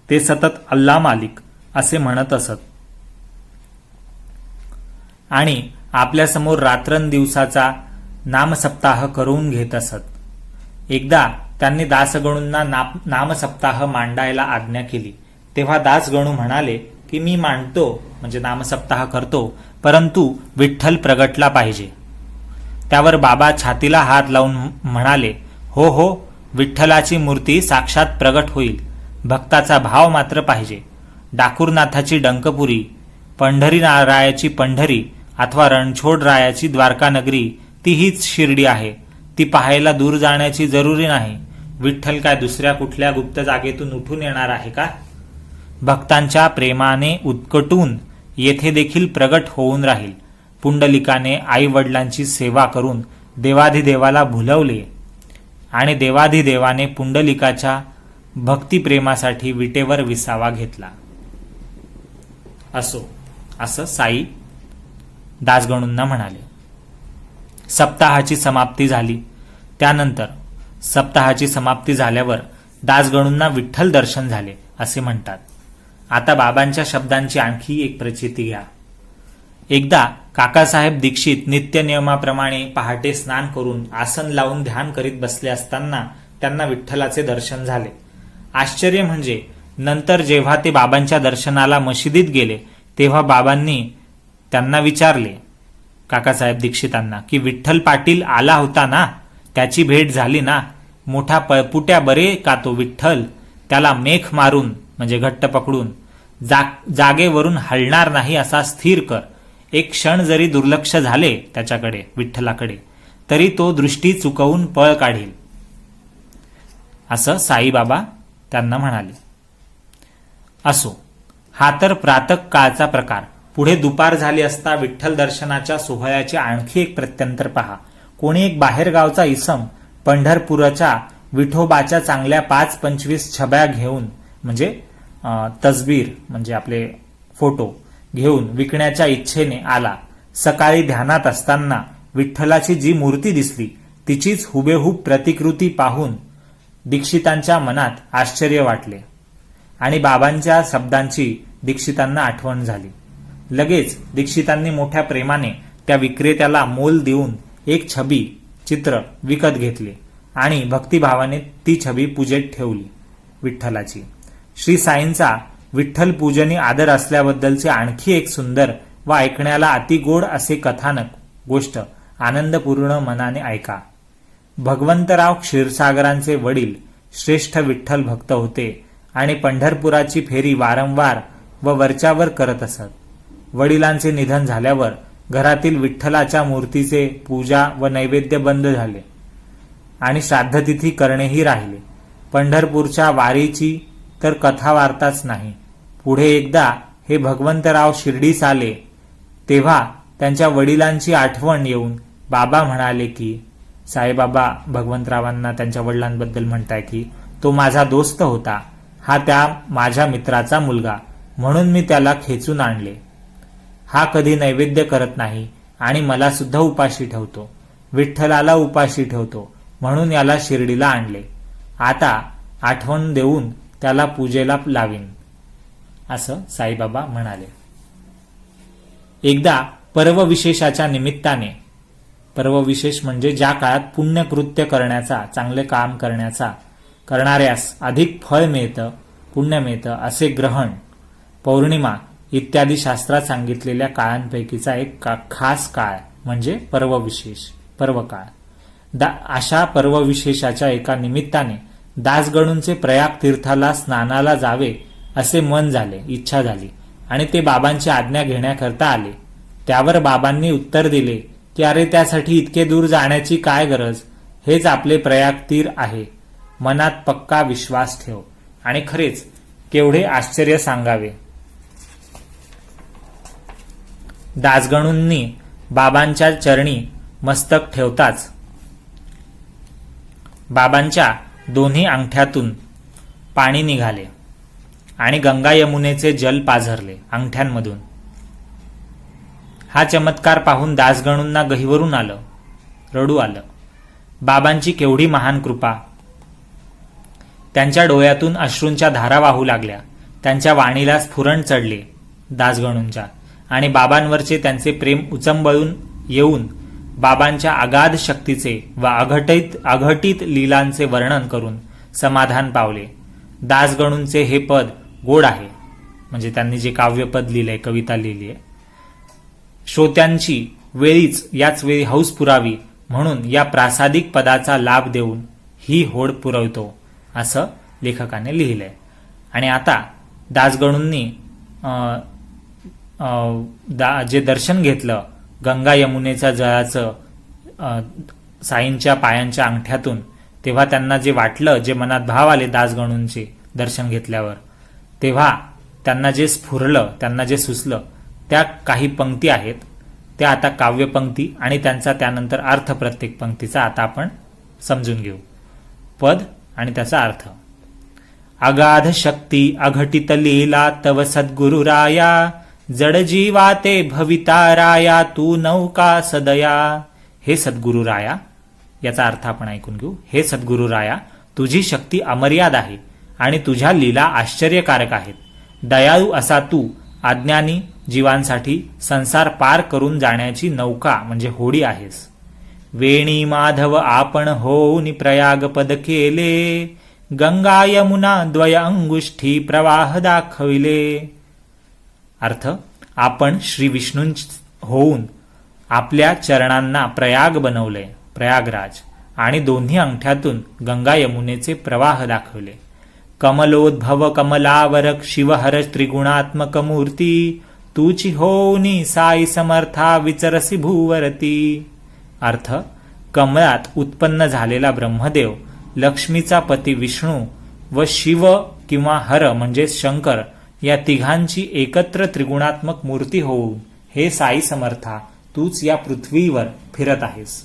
ते सतत अल्ला मालिक असे म्हणत असत आणि आपल्यासमोर रात्रंदिवसाचा नामसप्ताह करून घेत असत. एकदा त्यांनी दासगणूंना नामसप्ताह मांडायला आज्ञा केली. तेव्हा दासगणू म्हणाले की मी मांडतो म्हणजे नामसप्ताह करतो, परंतु विठ्ठल प्रगटला पाहिजे. त्यावर बाबा छातीला हात लावून म्हणाले, हो हो, विठ्ठलाची मूर्ती साक्षात प्रगट होईल, भक्ताचा भाव मात्र पाहिजे. डाकूरनाथाची डंकपुरी, पंढरीरायाची पंढरी अथवा रणछोडरायाची द्वारकानगरी ती हीच शिर्डी आहे. ती पाहायला दूर जाण्याची जरुरी नाही. विठ्ठल काय दुसऱ्या कुठल्या गुप्त जागेतून उठून येणार आहे का? भक्तांच्या प्रेमाने उत्कटून येथे देखील प्रगट होऊन राहील. पुंडलिकाने आई वडिलांची सेवा करून देवाधिदेवाला भुलवले आणि देवाधिदेवाने पुंडलिकाच्या भक्तिप्रेमासाठी विटेवर विसावा घेतला. असं साई दासगणूंना म्हणाले. सप्ताहाची समाप्ती झाली. त्यानंतर सप्ताहाची समाप्ती झाल्यावर दासगणूंना विठ्ठल दर्शन झाले असे म्हणतात. आता बाबांच्या शब्दांची आणखी एक प्रचिती घ्या. एकदा काकासाहेब दीक्षित नित्य नियमाप्रमाणे पहाटे स्नान करून आसन लावून ध्यान करीत बसले असताना त्यांना विठ्ठलाचे दर्शन झाले. आश्चर्य म्हणजे नंतर जेव्हा ते बाबांच्या दर्शनाला मशिदीत गेले तेव्हा बाबांनी त्यांना विचारले, काकासाहेब दीक्षितांना, की विठ्ठल पाटील आला होता ना, त्याची भेट झाली ना? मोठा पळपुट्या बरे का तो विठ्ठल? त्याला मेख मारून म्हणजे घट्ट पकडून जागेवरून हलणार नाही असा स्थिर कर. एक क्षण जरी दुर्लक्ष झाले त्याच्याकडे विठ्ठलाकडे तरी तो दृष्टी चुकवून पळ काढील, असं साईबाबा त्यांना म्हणाले. असो, हा तर प्रातः काळचा प्रकार. पुढे दुपार झाली असता विठ्ठल दर्शनाच्या सोहळ्याचे आणखी एक प्रत्यंतर पहा. कोणी एक बाहेरगावचा इसम पंढरपूरच्या विठोबाच्या चांगल्या 5-25 छब्या घेऊन म्हणजे तसबीर म्हणजे आपले फोटो घेऊन विकण्याच्या इच्छेने आला. सकाळी ध्यानात असताना विठ्ठलाची जी मूर्ती दिसली तिचीच हुबेहूब प्रतिकृती पाहून दीक्षितांच्या मनात आश्चर्य वाटले आणि बाबांच्या शब्दांची दीक्षितांना आठवण झाली. लगेच दीक्षितांनी मोठ्या प्रेमाने त्या विक्रेत्याला मोल देऊन एक छबी चित्र विकत घेतले आणि भक्तिभावाने ती छबी पूजेत ठेवली विठ्ठलाची. श्री साईंचा विठ्ठल पूजनी आदर असल्याबद्दलचे आणखी एक सुंदर व ऐकण्याला अतिगोड असे कथानक गोष्ट आनंदपूर्ण मनाने ऐका. भगवंतराव क्षीरसागरांचे वडील श्रेष्ठ विठ्ठल भक्त होते आणि पंढरपुराची फेरी वारंवार व वरच्यावर करत असत. वडिलांचे निधन झाल्यावर घरातील विठ्ठलाच्या मूर्तीचे पूजा व नैवेद्य बंद झाले आणि श्राद्धतिथी करणेही राहिले. पंढरपूरच्या वारीची तर कथा वार्ताच नाही. पुढे एकदा हे भगवंतराव शिर्डीस आले तेव्हा त्यांच्या वडिलांची आठवण येऊन बाबा म्हणाले की, साईबाबा भगवंतरावांना त्यांच्या वडिलांबद्दल म्हणताय की, तो माझा दोस्त होता, हा त्या माझ्या मित्राचा मुलगा, म्हणून मी त्याला खेचून आणले. हा कधी नैवेद्य करत नाही आणि मला सुद्धा उपाशी ठेवतो, विठ्ठलाला उपाशी ठेवतो, म्हणून याला शिर्डीला आणले. आता आठवण देऊन त्याला पूजेला लावीन, असं साईबाबा म्हणाले. एकदा पर्वविशेषाच्या निमित्ताने, पर्वविशेष म्हणजे ज्या काळात पुण्यकृत्य करण्याचा, चांगले काम करणाऱ्यास अधिक फळ मिळतं, पुण्य मिळतं, असे ग्रहण, पौर्णिमा इत्यादी शास्त्रात सांगितलेल्या काळांपैकीचा एक खास काळ म्हणजे पर्वविशेष, पर्वकाळ. अशा पर्वविशेषाच्या एका निमित्ताने दासगणूंचे प्रयाग तीर्थाला स्नानाला जावे असे मन झाले, इच्छा झाली आणि ते बाबांची आज्ञा घेण्याकरता आले. त्यावर बाबांनी उत्तर दिले की, अरे त्यासाठी इतके दूर जाण्याची काय गरज, हेच आपले प्रयाग तीर आहे, मनात पक्का विश्वास ठेव. आणि खरेच केवढे आश्चर्य सांगावे. दासगणूंनी बाबांच्या चरणी मस्तक ठेवताच बाबांच्या दोन्ही अंगठ्यातून पाणी निघाले आणि गंगा यमुनेचे जल पाझरले अंगठ्यांमधून. हा चमत्कार पाहून दासगणूंना गहिवरून आलं, रडू आलं. बाबांची केवढी महान कृपा. त्यांच्या डोळ्यातून अश्रूंच्या धारा वाहू लागल्या. त्यांच्या वाणीला स्फुरण चढले दासगणूंच्या आणि बाबांवरचे त्यांचे प्रेम उचंबळून येऊन बाबांच्या अगाध शक्तीचे व अघटित लीलांचे वर्णन करून समाधान पावले. दासगणूंचे हे पद गोड आहे, म्हणजे त्यांनी जे काव्यपद लिहिलंय, कविता लिहिली आहे. श्रोत्यांची याच वेळी हौस पुरावी म्हणून या प्रासादिक पदाचा लाभ देऊन ही होड पुरवतो, असं लेखकाने लिहिलंय. आणि आता दासगणूंनी जे दर्शन घेतलं गंगा यमुनेच्या जळाचं साईंच्या पायांच्या अंगठ्यातून, तेव्हा त्यांना जे वाटलं, जे मनात भाव आले दासगणूंचे दर्शन घेतल्यावर, तेव्हा त्यांना जे स्फुरलं, त्यांना जे सुचलं, त्या काही पंक्ती आहेत, त्या आता काव्यपंक्ती आणि त्यांचा त्यानंतर अर्थ प्रत्येक पंक्तीचा आता आपण समजून घेऊ. पद आणि त्याचा अर्थ. अगाध शक्ती अघटित लीला तव सद्गुरुराया, जड जीवाते भविताराया तू नौका सदया. हे सद्गुरुराया, याचा अर्थ आपण ऐकून घेऊ. हे सद्गुरुराया, तुझी शक्ती अमर्याद आहे आणि तुझ्या लीला आश्चर्यकारक आहेत. दयाळू असा तू अज्ञानी जीवांसाठी संसार पार करून जाण्याची नौका म्हणजे होडी आहेस. वेणी माधव आपण होऊन प्रयाग पद केले, गंगा यमुना द्वय अंगुष्ठी प्रवाह दाखविले. अर्थ, आपण श्री विष्णू होऊन आपल्या चरणांना प्रयाग बनवले, प्रयागराज, आणि दोन्ही अंगठ्यातून गंगा यमुनेचे प्रवाह दाखवले. कमलोद्भव कमलावरक शिवहर त्रिगुणात्मक मूर्ती, तूची होनी साई समर्था विचरसी भूवरती. अर्थ, कमळात उत्पन्न झालेला ब्रह्मदेव, लक्ष्मीचा पती विष्णू व शिव किंवा हर म्हणजे शंकर या तिघांची एकत्र त्रिगुणात्मक मूर्ती होऊन हे साई समर्था तूच या पृथ्वीवर फिरत आहेस.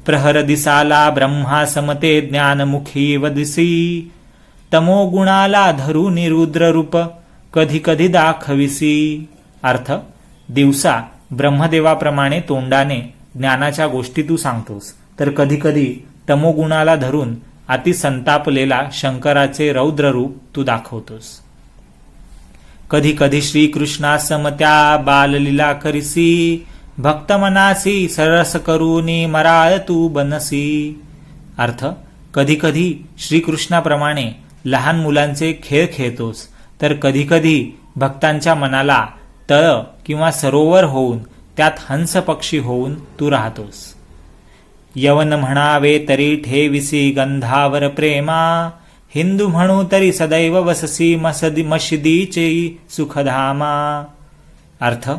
प्रहर दिसाला ब्रह्मा समते ज्ञानमुखी व दिसी, तमोगुणाला धरून रुद्र रूप कधी कधी दाखविसी. अर्थ, दिवसा ब्रह्मदेवाप्रमाणे तोंडाने ज्ञानाच्या गोष्टी तू सांगतोस, तर कधी कधी तमोगुणाला धरून अतिसंतापलेला शंकराचे रौद्र रूप तू दाखवतोस. कधी कधी श्रीकृष्णा समत्या बाललीला करिसी, भक्त मनासी सरस करूनी मराळ तू बनसी. अर्थ, कधी कधी श्रीकृष्णाप्रमाणे लहान मुलांचे खेळ खेळतोस, तर कधी कधी भक्तांच्या मनाला तळ किंवा सरोवर होऊन त्यात हंस पक्षी होऊन तू राहतोस. यवन म्हणावे तरी ठेविसी गंधावर प्रेमा, हिंदू म्हणू तरी सदैव वससी मशिदीचे सुखधामा. अर्थ,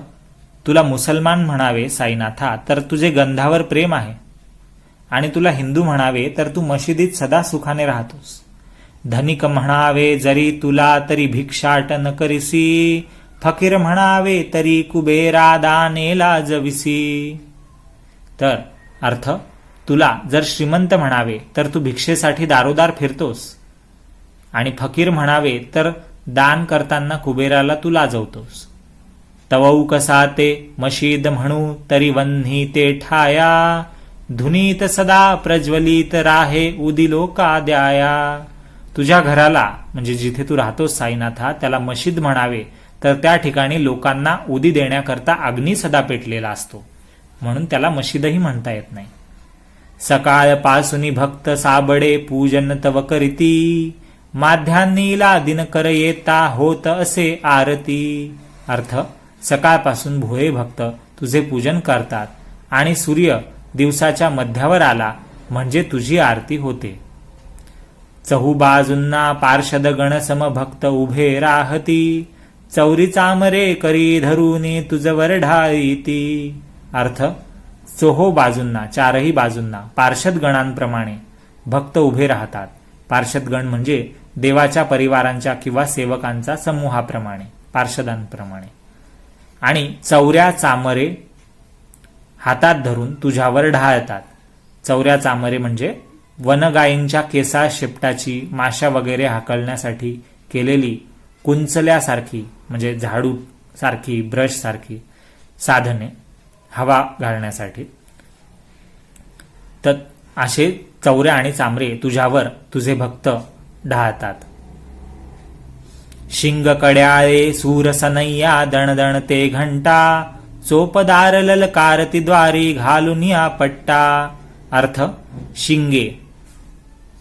तुला मुसलमान म्हणावे साईनाथा तर तुझे गंधावर प्रेम आहे, आणि तुला हिंदू म्हणावे तर तू मशिदीत सदा सुखाने राहतोस. धनिक म्हणावे जरी तुला तरी भिक्षाटन करिसी, फकीर म्हणावे तरी कुबेरा दानेला जविसी. तर अर्थ, तुला जर श्रीमंत म्हणावे तर तू भिक्षेसाठी दारोदार फिरतोस, आणि फकीर म्हणावे तर दान करताना कुबेराला तू लाजवतोस. तवऊ कसा ते मशीद म्हणू तरी वन्ही ते ठाया, धुनीत सदा प्रज्वलित राहे उदिलो का द्याया. तुझ्या घराला म्हणजे जिथे तू राहतोस साईनाथा त्याला मशीद म्हणावे तर त्या ठिकाणी लोकांना उदी देण्याकरता अग्नी सदा पेटलेला असतो, म्हणून त्याला मशीदही म्हणता येत नाही. सकाळ पासुनी भक्त साबडे पूजन तव करीती, माध्यान्नीला दिनकर येता होत असे आरती. अर्थ, सकाळपासून भोळे भक्त तुझे पूजन करतात आणि सूर्य दिवसाच्या मध्यावर आला म्हणजे तुझी आरती होते. चहू बाजूंना पार्षद गण समभक्त उभे राहती, चौरी चामरे करी धरुनी तुझवर ढाळीती. अर्थ, चोहो बाजूंना चारही बाजूंना पार्षद गणांप्रमाणे भक्त उभे राहतात. पार्षद गण म्हणजे देवाच्या परिवारांच्या किंवा सेवकांचा समूहाप्रमाणे, पार्षदांप्रमाणे. आणि चौऱ्या चामरे हातात धरून तुझ्यावर ढाळतात. चौऱ्या चामरे म्हणजे वनगायींच्या केसा शेपटाची माशा वगैरे हाकलण्यासाठी केलेली कुंचल्यासारखी म्हणजे झाडू सारखी ब्रश सारखी साधने हवा घालण्यासाठी. तर असे चौऱ्या आणि चामरे तुझ्यावर तुझे भक्त ढाळतात. शिंग कड्याळे सूरसनय्या दणदण ते घंटा, चोपदार ललकारती द्वारी घालून या पट्टा. अर्थ, शिंगे,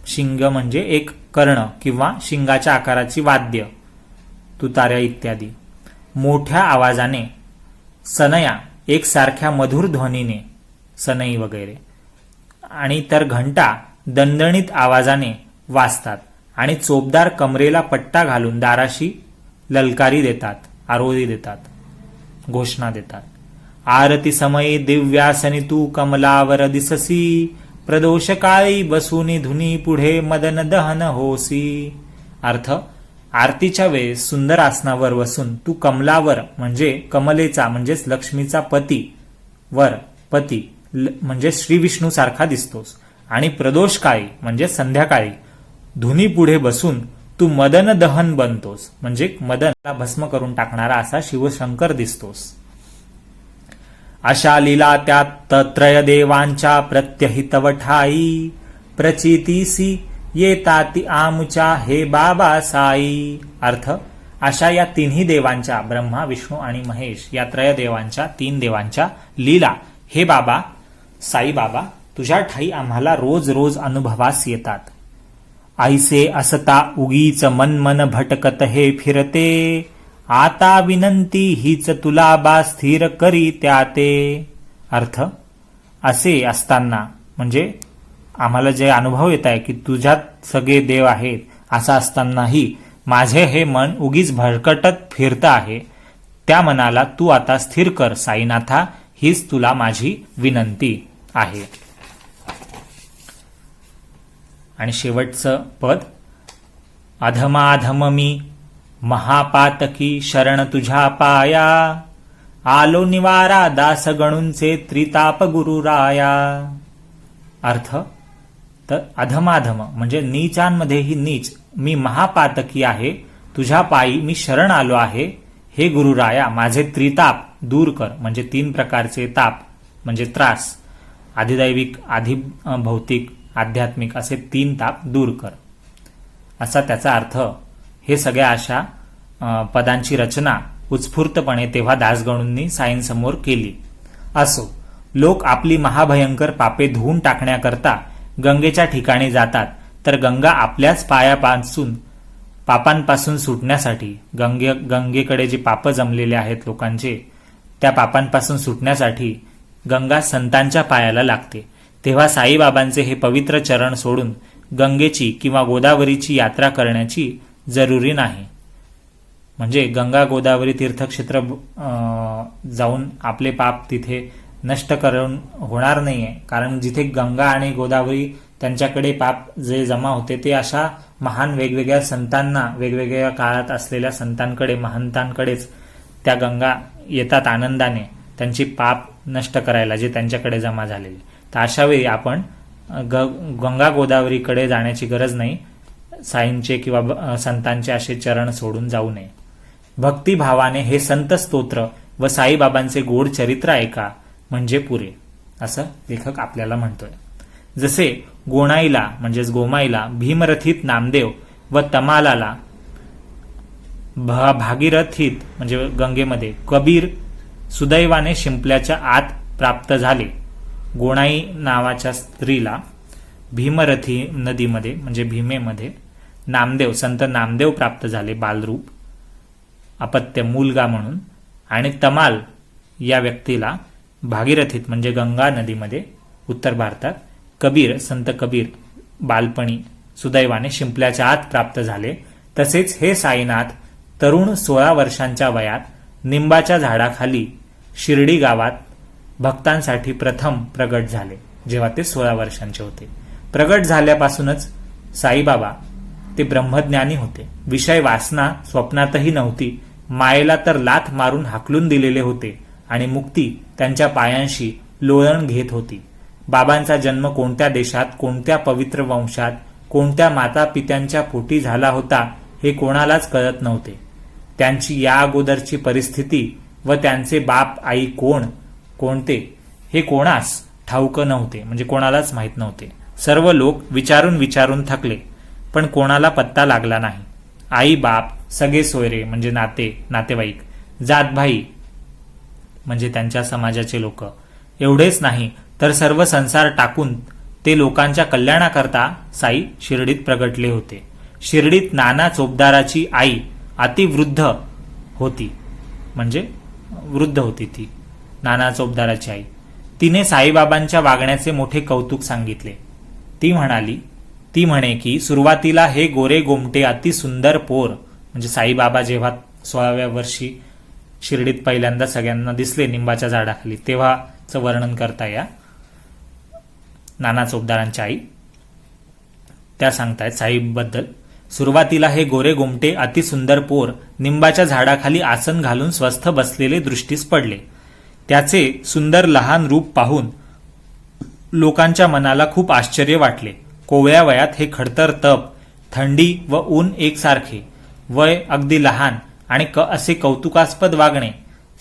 शिंग म्हणजे एक कर्ण किंवा शिंगाच्या आकाराची वाद्य, तुतार्या इत्यादी. मोठ्या आवाजाने, सनया एकसारख्या मधुर ध्वनीने, सनई वगैरे, आणि तर घंटा दणदणीत आवाजाने वाजतात आणि चोपदार कमरेला पट्टा घालून दाराशी ललकारी देतात, आरोळी देतात, घोषणा देतात. आरती समयी दिव्यासनी तू कमलावर दिससी, प्रदोष काळी बसूनी धुनी पुढे मदन दहन होसी. अर्थ, आरतीच्या वेळेस सुंदर आसनावर बसून तू कमलावर म्हणजे कमलेचा म्हणजेच लक्ष्मीचा पती वर पती म्हणजे श्री विष्णू सारखा दिसतोस, आणि प्रदोष काळी म्हणजे संध्याकाळी धुनी पुढे बसून तू मदन दहन बनतोस म्हणजे मदनला भस्म करून टाकणारा असा शिवशंकर दिसतोस. अशा लीला त्यात त्रय देवांच्या प्रत्यहितव ठाई, प्रचितीसी येताती आमुच्या हे बाबा साई. अर्थ, अशा या तिन्ही देवांच्या ब्रह्मा विष्णू आणि महेश या त्रय देवांच्या तीन देवांच्या लीला हे बाबा साई बाबा तुझ्या ठाई आम्हाला रोज रोज अनुभवास येतात. ऐसे असता उगीच मन मन भटकत हे फिरते, आता विनंती हीच तुला बा स्थिर करी त्याते. अर्थ, असे असताना म्हणजे आम्हाला जे अनुभव येत आहे की तुझ्यात सगळे देव आहेत, असं असतानाही माझे हे मन उगीच भरकटत फिरतं आहे, त्या मनाला तू आता स्थिर कर साईनाथा, हीच तुला माझी विनंती आहे. आणि शेवटचं पद, अधमाधम मी महापातकी शरण तुझ्या पाया, आलो निवारा दास गणूंचे त्रिताप गुरुराया. अर्थ, तर अधमाधम म्हणजे नीचांमध्येही नीच मी महापातकी आहे, तुझ्या पायी मी शरण आलो आहे. हे गुरुराया माझे त्रिताप दूर कर म्हणजे तीन प्रकारचे ताप म्हणजे त्रास, आधिदैविक आधिभौतिक आध्यात्मिक असे तीन ताप दूर कर, असा त्याचा अर्थ. हे सगळ्या अशा पदांची रचना उत्स्फूर्तपणे तेव्हा दासगणूंनी साईंसमोर केली. असो, लोक आपली महाभयंकर पापे धुवून टाकण्याकरता गंगेच्या ठिकाणी जातात, तर गंगा आपल्याच पापांपासून सुटण्यासाठी गंगेकडे जे पाप जमलेले आहेत लोकांचे, त्या पापांपासून सुटण्यासाठी गंगा संतांच्या पायाला लागते. तेव्हा साईबाबांचे हे पवित्र चरण सोडून गंगेची किंवा गोदावरीची यात्रा करण्याची जरुरी नाही. म्हणजे गंगा गोदावरी तीर्थक्षेत्र जाऊन आपले पाप तिथे नष्ट करून होणार नाहीये. कारण जिथे गंगा आणि गोदावरी त्यांच्याकडे पाप जे जमा होते ते अशा महान वेगवेगळ्या संतांना, वेगवेगळ्या काळात असलेल्या संतांकडे, महंतांकडेच त्या गंगा येतात आनंदाने त्यांची पाप नष्ट करायला जे त्यांच्याकडे जमा झालेले. तर अशा वेळी आपण गंगा गोदावरीकडे जाण्याची गरज नाही. साईंचे किंवा संतांचे असे चरण सोडून जाऊ नये. भक्तिभावाने हे संत स्तोत्र व साईबाबांचे गोड चरित्र ऐका म्हणजे पुरे, असं लेखक आपल्याला म्हणतोय. जसे गोणाईला म्हणजेच गोमाईला भीमरथीत नामदेव व तमालाला भागीरथीत म्हणजे गंगेमध्ये कबीर सुदैवाने शिंपल्याच्या आत प्राप्त झाले. गोणाई नावाच्या स्त्रीला भीमरथी नदीमध्ये म्हणजे भीमेमध्ये नामदेव, संत नामदेव प्राप्त झाले बालरूप, अपत्य मुलगा म्हणून. आणि तमाल या व्यक्तीला भागीरथीत म्हणजे गंगा नदीमध्ये उत्तर भारतात कबीर, संत कबीर बालपणी सुदैवाने शिंपल्याच्या आत प्राप्त झाले. तसेच हे साईनाथ तरुण 16 वर्षांच्या वयात निंबाच्या झाडाखाली शिर्डी गावात भक्तांसाठी प्रथम प्रगट झाले, जेव्हा ते 16 वर्षांचे होते. प्रगट झाल्यापासूनच साईबाबा ते ब्रह्मज्ञानी होते. विषय वासना स्वप्नातही नव्हती. मायेला तर लाथ मारून हाकलून दिलेले होते आणि मुक्ती त्यांच्या पायांशी लोळण घेत होती. बाबांचा जन्म कोणत्या देशात, कोणत्या पवित्र वंशात, कोणत्या माता पित्यांच्या पोटी झाला होता हे कोणालाच कळत नव्हते. त्यांची या अगोदरची परिस्थिती व त्यांचे बाप आई कोणते हे कोणास ठाऊक नव्हते, म्हणजे कोणालाच माहीत नव्हते. सर्व लोक विचारून थकले, पण कोणाला पत्ता लागला नाही. आई बाप, सगळे सोयरे म्हणजे नातेवाईक, जातभाई म्हणजे त्यांच्या समाजाचे लोक, एवढेच नाही तर सर्व संसार टाकून ते लोकांच्या कल्याणाकरता साई शिर्डीत प्रगटले होते. शिर्डीत नाना चोपदाराची आई अतिवृद्ध होती, म्हणजे वृद्ध होती ती नाना चोपदाराची आई. तिने साईबाबांच्या वागण्याचे मोठे कौतुक सांगितले. ती म्हणे की सुरुवातीला हे गोरे गोमटे अति सुंदर पोर, म्हणजे साईबाबा जेव्हा 16व्या वर्षी शिर्डीत पहिल्यांदा सगळ्यांना दिसले निंबाच्या झाडाखाली, तेव्हाचं वर्णन करता या नाना चोपदारांच्या आई त्या सांगतायत साईबद्दल. सुरुवातीला हे गोरे गोमटे अति सुंदर पोर निंबाच्या झाडाखाली आसन घालून स्वस्थ बसलेले दृष्टीस पडले. त्याचे सुंदर लहान रूप पाहून लोकांच्या मनाला खूप आश्चर्य वाटले. कोवळ्या वयात हे खडतर तप, थंडी व ऊन एकसारखे, वय अगदी लहान आणि असे कौतुकास्पद वागणे,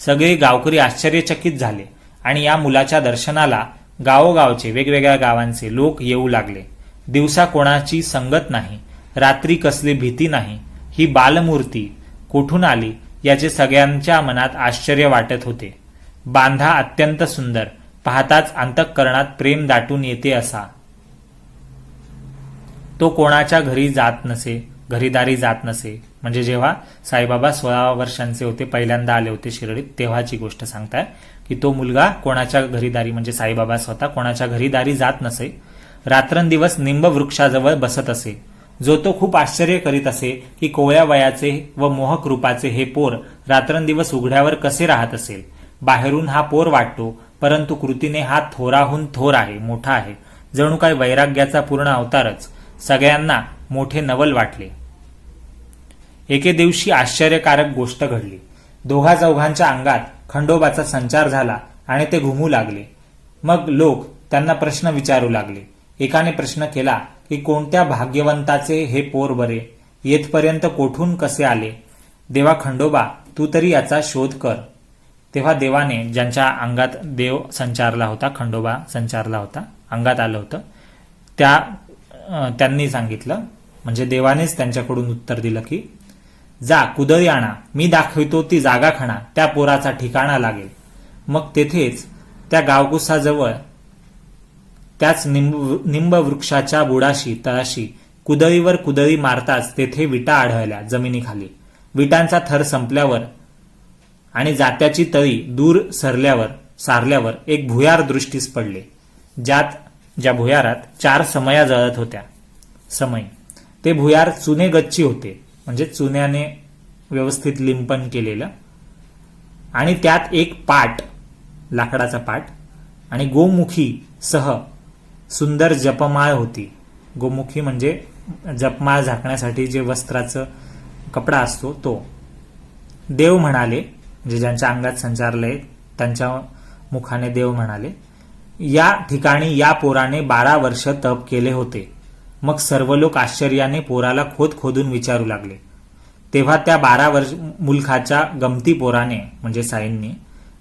सगळे गावकरी आश्चर्यचकित झाले आणि या मुलाच्या दर्शनाला गावोगावचे वेगवेगळ्या गावांचे लोक येऊ लागले. दिवसा कोणाची संगत नाही, रात्री कसली भीती नाही. ही बालमूर्ती कुठून आली याचे सगळ्यांच्या मनात आश्चर्य वाटत होते. बांधा अत्यंत सुंदर, पाहताच अंतःकरणात प्रेम दाटून येते असा. तो कोणाच्या घरीदारी जात नसे. म्हणजे जेव्हा साईबाबा 16 वर्षांचे होते, पहिल्यांदा आले होते शिर्डीत, तेव्हाची गोष्ट सांगताय की तो मुलगा कोणाच्या घरीदारी म्हणजे साईबाबा स्वतः कोणाच्या घरीदारी जात नसे. रात्रंदिवस निंब वृक्षाजवळ बसत असे. जो तो खूप आश्चर्य करीत असे की कोवळ्या वयाचे व मोहक रूपाचे हे पोर रात्रंदिवस उघड्यावर कसे राहत असेल. बाहेरून हा पोर वाटतो, परंतु कृतीने हा थोराहून थोर आहे, मोठा आहे. जणू काय वैराग्याचा पूर्ण अवतारच. सगळ्यांना मोठे नवल वाटले. एके दिवशी आश्चर्यकारक गोष्ट घडली. दोघा चौघांच्या अंगात खंडोबाचा संचार झाला आणि ते घुमू लागले. मग लोक त्यांना प्रश्न विचारू लागले. एकाने प्रश्न केला की कोणत्या भाग्यवंताचे हे पोर बरे, येथपर्यंत कोठून कसे आले. देवा खंडोबा, तू तरी याचा शोध कर. तेव्हा देवाने, ज्यांच्या अंगात देव संचारला होता, खंडोबा संचारला होता, अंगात आलं होतं, त्यांनी सांगितलं, म्हणजे देवानेच त्यांच्याकडून उत्तर दिलं की जा कुदळी आणा, मी दाखवितो ती जागा खणा, त्या पोराचा ठिकाणा लागेल. मग तेथेच त्या गावकुसाजवळ त्याच निंब वृक्षाच्या बुडाशी तळाशी कुदळीवर कुदळी मारताच तेथे विटा आढळल्या जमिनीखाली. विटांचा थर संपल्यावर आणि जात्याची तळी दूर सारल्यावर एक भुयार दृष्टीस पडले. ज्या भुयारात 4 समया जळत होत्या. समयी. ते भुयार चुने गच्ची होते, म्हणजे चुन्याने व्यवस्थित लिंपण केलेलं, आणि त्यात एक पाट, लाकडाचा पाट, आणि गोमुखी सह सुंदर जपमाळ होती. गोमुखी म्हणजे जपमाळ झाकण्यासाठी जे वस्त्राचं कपडा असतो तो. देव म्हणाले, म्हणजे ज्यांच्या अंगात संचारलंय त्यांच्या मुखाने देव म्हणाले, या ठिकाणी या पोराने 12 वर्ष तप केले होते. मग सर्व लोक आश्चर्याने पोराला खोदून विचारू लागले. तेव्हा त्या 12 वर्ष मुलखाच्या गमती पोराने, म्हणजे साईंनी,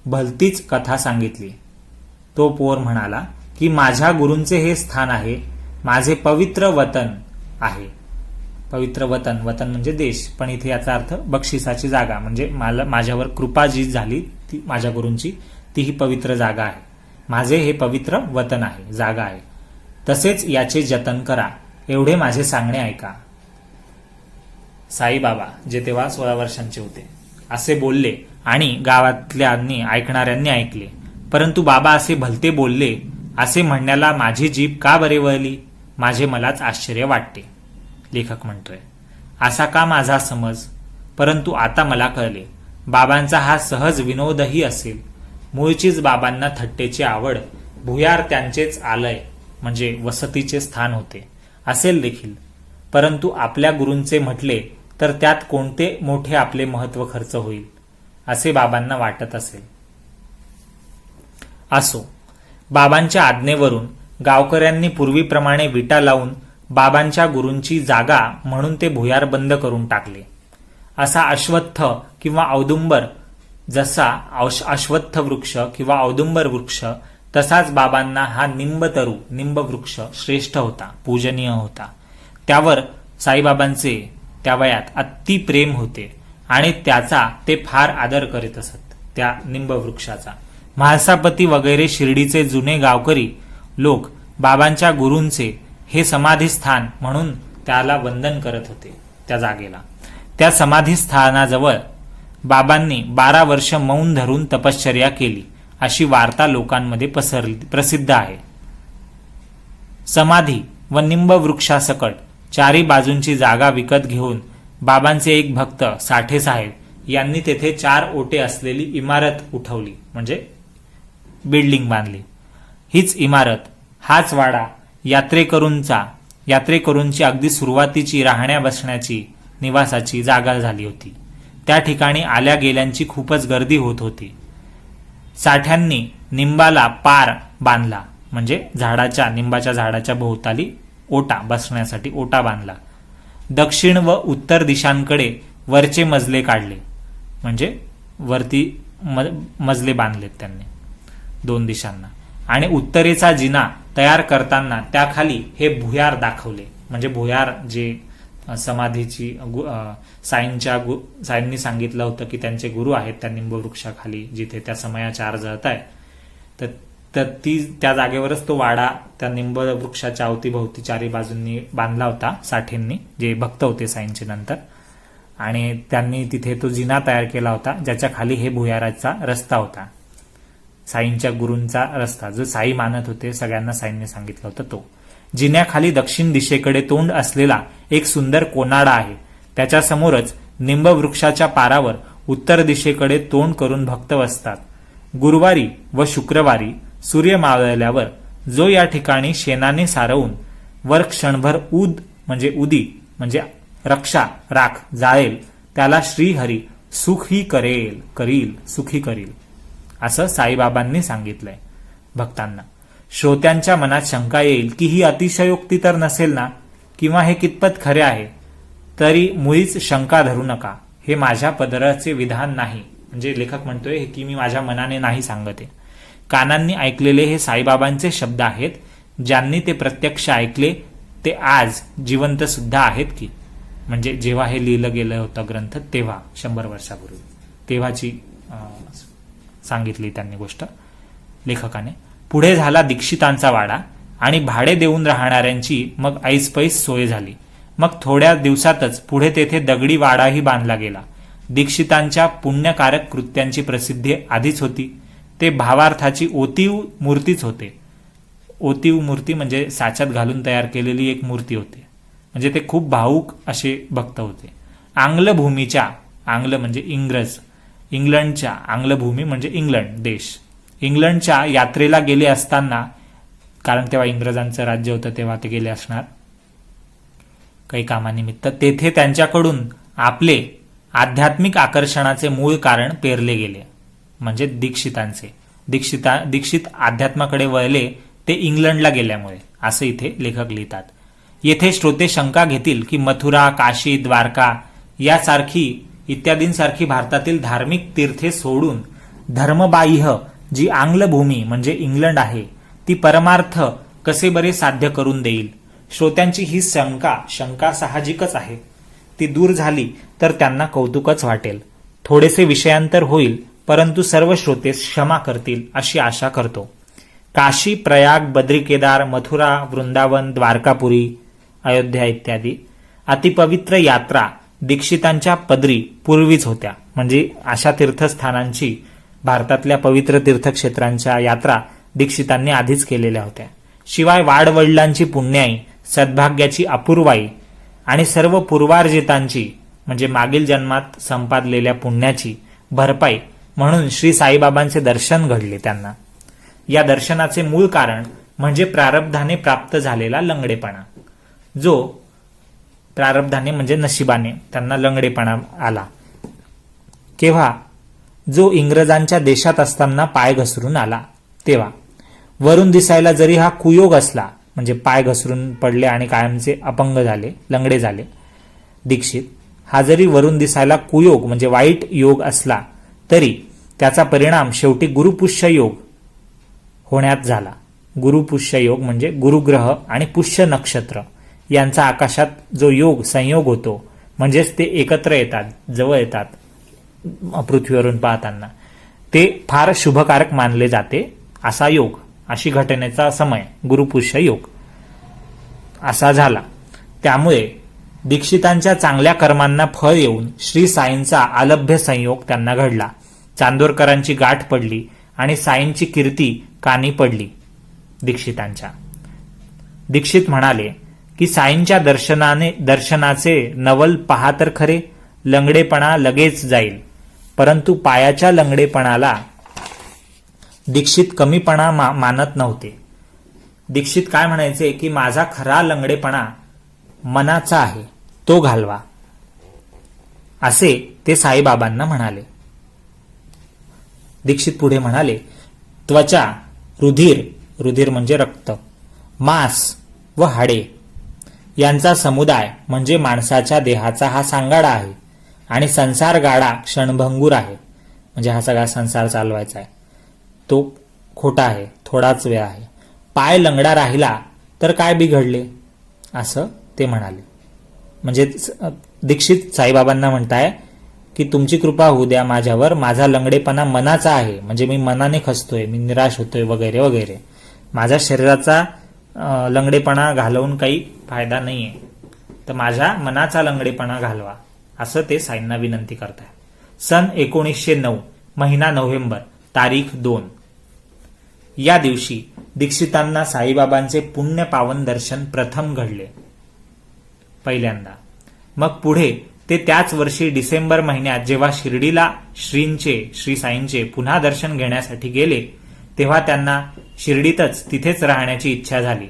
भलतीच कथा सांगितली. तो पोर म्हणाला की माझ्या गुरूंचे हे स्थान आहे, माझे पवित्र वतन आहे. पवित्र वतन, वतन म्हणजे देश, पण इथे याचा अर्थ बक्षिसाची जागा, म्हणजे माझ्यावर कृपा जी झाली ती माझ्या गुरूंची, ती ही पवित्र जागा आहे. माझे हे पवित्र वतन आहे, जागा आहे. तसेच याचे जतन करा, एवढे माझे सांगणे ऐका. साईबाबा, जे तेव्हा 16 वर्षांचे होते, असे बोलले आणि गावातल्यांनी ऐकणाऱ्यांनी ऐकले. परंतु बाबा असे भलते बोलले असे म्हणण्याला माझी जीभ का बरे वळली, माझे मलाच आश्चर्य वाटते. लेखक म्हणतोय, असा का माझा समज, परंतु आता मला कळले. बाबांचा हा सहज विनोदही असेल. मूळचीच बाबांना थट्टेची आवड, भुयार त्यांचेच आलय, म्हणजे वसतीचे स्थान होते, असेल देखील. परंतु आपल्या गुरूंचे म्हटले तर त्यात कोणते मोठे आपले महत्व खर्च होईल, असे बाबांना वाटत असेल. असो, बाबांच्या आज्ञेवरून गावकऱ्यांनी पूर्वीप्रमाणे विटा लावून बाबांच्या गुरूंची जागा म्हणून ते भुयार बंद करून टाकले. असा अश्वत्थ किंवा औदुंबर, जसा अश्वत्थ वृक्ष किंवा औदुंबर वृक्ष, तसाच बाबांना हा निंब वृक्ष श्रेष्ठ होता, पूजनीय होता. त्यावर साईबाबांचे त्या वयात अति प्रेम होते आणि त्याचा ते फार आदर करीत असत, त्या निंब वृक्षाचा. म्हाळसापती वगैरे शिर्डीचे जुने गावकरी लोक बाबांच्या गुरूंचे हे समाधीस्थान म्हणून त्याला वंदन करत होते, त्या जागेला. त्या समाधीस्थानाजवळ बाबांनी 12 वर्ष मौन धरून तपश्चर्या केली, अशी वार्ता लोकांमध्ये प्रसिद्ध आहे. समाधी व निंब वृक्षासकट चारी बाजूंची जागा विकत घेऊन बाबांचे एक भक्त साठे साहेब यांनी तेथे 4 ओटे असलेली इमारत उठवली, म्हणजे बिल्डिंग बांधली. हीच इमारत, हाच वाडा यात्रेकरूंची अगदी सुरुवातीची राहण्या बसण्याची, निवासाची जागा झाली होती. त्या ठिकाणी आल्या गेल्यांची खूपच गर्दी होत होती. साठ्यांनी निंबाला पार बांधला, म्हणजे निंबाच्या झाडाच्या भोवताली ओटा, बसण्यासाठी ओटा बांधला. दक्षिण व उत्तर दिशांकडे वरचे मजले काढले, म्हणजे वरती मजले बांधलेत त्यांनी 2 दिशांना, आणि उत्तरेचा जिना तयार करताना त्याखाली हे भुयार दाखवले, म्हणजे भुयार जे समाधीची साईंनी सांगितलं होतं की त्यांचे गुरु आहेत त्या निंबवृक्षाखाली, जिथे त्या समयाच्या अर्ज आहे, तर त्या जागेवरच तो वाडा त्या निंबवृक्षाच्या अवतीभोवती 4 बाजूंनी बांधला होता साठेंनी, जे भक्त होते साईंचे नंतर. आणि त्यांनी तिथे तो जिना तयार केला होता, ज्याच्या खाली हे भुयाराचा रस्ता होता, साईंच्या गुरूंचा रस्ता, जो साई मानत होते, सगळ्यांना साईंनी सांगितलं होतं तो. जिन्याखाली दक्षिण दिशेकडे तोंड असलेला एक सुंदर कोनाडा आहे. त्याच्या समोरच निंब वृक्षाच्या पारावर उत्तर दिशेकडे तोंड करून भक्त बसतात. गुरुवारी व शुक्रवारी सूर्य मावळल्यावर जो या ठिकाणी शेणाने सारवून वर क्षणभर उदी म्हणजे रक्षा, राख जाळेल, त्याला श्रीहरी सुखी करील, असं साईबाबांनी सांगितलंय भक्तांना. श्रोत्यांच्या मनात शंका येईल की ही अतिशयोक्ती तर नसेल ना, किंवा हे कितपत खरे आहे. तरी मुळीच शंका धरू नका, हे माझ्या पदराचे विधान नाही, म्हणजे लेखक म्हणतोय की मी माझ्या मनाने नाही सांगते. कानांनी ऐकलेले हे साईबाबांचे शब्द आहेत. ज्यांनी ते प्रत्यक्ष ऐकले ते आज जिवंत सुद्धा आहेत की, म्हणजे जेव्हा हे लिहिलं गेलं होतं ग्रंथ तेव्हा 100 वर्षापूर्वी, तेव्हाची सांगितली त्यांनी गोष्ट लेखकाने. पुढे झाला दीक्षितांचा वाडा आणि भाडे देऊन राहणाऱ्यांची मग ऐसपैस सोय झाली. मग थोड्या दिवसातच पुढे तेथे दगडी वाडाही बांधला गेला. दीक्षितांच्या पुण्यकारक कृत्यांची प्रसिद्धी आधीच होती. ते भावार्थाची ओतीव मूर्तीच होते. ओतीव मूर्ती म्हणजे साच्यात घालून तयार केलेली एक मूर्ती होती. म्हणजे ते खूप भावूक असे भक्त होते. आंग्लभूमीच्या, आंग्ल म्हणजे इंग्रज, इंग्लंडच्या, आंग्लभूमी म्हणजे इंग्लंड देश, इंग्लंडच्या यात्रेला गेले असताना, कारण तेव्हा इंग्रजांचं राज्य होतं तेव्हा ते गेले असणार काही कामानिमित्त, तेथे त्यांच्याकडून आपले आध्यात्मिक आकर्षणाचे मूळ कारण पेरले गेले, म्हणजे दीक्षितांचे. दीक्षित अध्यात्माकडे वळले ते इंग्लंडला गेल्यामुळे, असं इथे लेखक लिहितात. येथे श्रोते शंका घेतील की मथुरा, काशी, द्वारका यासारखी इत्यादींसारखी भारतातील धार्मिक तीर्थे सोडून धर्मबाह्य जी आंग्लभूमी म्हणजे इंग्लंड आहे ती परमार्थ कसे बरे साध्य करून देईल. श्रोत्यांची ही शंका साहजिकच आहे. ती दूर झाली तर त्यांना कौतुकच वाटेल. थोडेसे विषयांतर होईल, परंतु सर्व श्रोते क्षमा करतील अशी आशा करतो. काशी, प्रयाग, बद्रिकेदार, मथुरा, वृंदावन, द्वारकापुरी, अयोध्या इत्यादी अतिपवित्र यात्रा दीक्षितांच्या पदरी पूर्वीच होत्या. म्हणजे अशा तीर्थस्थानांची, भारतातल्या पवित्र तीर्थक्षेत्रांच्या यात्रा दीक्षितांनी आधीच केलेल्या होत्या. शिवाय वाडवडिलांची पुण्याई, सद्भाग्याची अपूर्वाई आणि सर्व पूर्वार्जितांची म्हणजे मागील जन्मात संपादलेल्या पुण्याची भरपाई म्हणून श्री साईबाबांचे दर्शन घडले त्यांना. या दर्शनाचे मूळ कारण म्हणजे प्रारब्धाने प्राप्त झालेला लंगडेपणा. जो प्रारब्धाने म्हणजे नशिबाने त्यांना लंगडेपणा आला. केव्हा? जो इंग्रजांच्या देशात असताना पाय घसरून आला तेव्हा. वरून दिसायला जरी हा कुयोग असला, म्हणजे पाय घसरून पडले आणि कायमचे अपंग झाले, लंगडे झाले दीक्षित, हा जरी वरून दिसायला कुयोग म्हणजे वाईट योग असला तरी त्याचा परिणाम शेवटी गुरुपुष्य योग होण्यात झाला. गुरुपुष्य योग म्हणजे गुरुग्रह आणि पुष्य नक्षत्र यांचा आकाशात जो योग संयोग होतो, म्हणजेच ते एकत्र येतात, जवळ येतात पृथ्वीवरून पाहताना, ते फार शुभकारक मानले जाते. असा योग, अशी घटनेचा समय गुरुपुष्य योग असा झाला. त्यामुळे दीक्षितांच्या चांगल्या कर्मांना फळ येऊन श्री साईंचा अलभ्य संयोग त्यांना घडला. चांदोरकरांची गाठ पडली आणि साईंची कीर्ती कानी पडली दीक्षितांच्या. दीक्षित म्हणाले की साईंच्या दर्शनाचे नवल पहा तर खरे, लंगडेपणा लगेच जाईल. परंतु पायाच्या लंगडेपणाला दीक्षित कमीपणा मानत नव्हते. दीक्षित काय म्हणायचे की माझा खरा लंगडेपणा मनाचा आहे, तो घालवा, असे ते साईबाबांना म्हणाले. दीक्षित पुढे म्हणाले, त्वचा, रुधिर म्हणजे रक्त, मांस व हाडे यांचा समुदाय म्हणजे माणसाच्या देहाचा हा सांगाडा आहे आणि संसार गाडा क्षणभंगूर आहे. म्हणजे हा सगळा संसार चालवायचा आहे तो खोटा आहे, थोडाच वेळ आहे. पाय लंगडा राहिला तर काय बिघडले, असं ते म्हणाले. म्हणजे दीक्षित साईबाबांना म्हणताय की तुमची कृपा होऊ द्या माझ्यावर, माझा लंगडेपणा मनाचा आहे, म्हणजे मी मनाने खचतोय, मी निराश होतोय वगैरे वगैरे. माझ्या शरीराचा लंगडेपणा घालवून काही फायदा नाहीये, तर माझ्या मनाचा लंगडेपणा घालवा, असं ते साईंना विनंती करताय. सन 1909 महिना नोव्हेंबर, तारीख 2 या दिवशी दीक्षितांना साईबाबांचे पुण्य पावन दर्शन प्रथम घडले पहिल्यांदा. मग पुढे ते त्याच वर्षी डिसेंबर महिन्यात जेव्हा शिर्डीला श्री साईंचे पुन्हा दर्शन घेण्यासाठी गेले तेव्हा त्यांना शिर्डीतच तिथेच राहण्याची इच्छा झाली.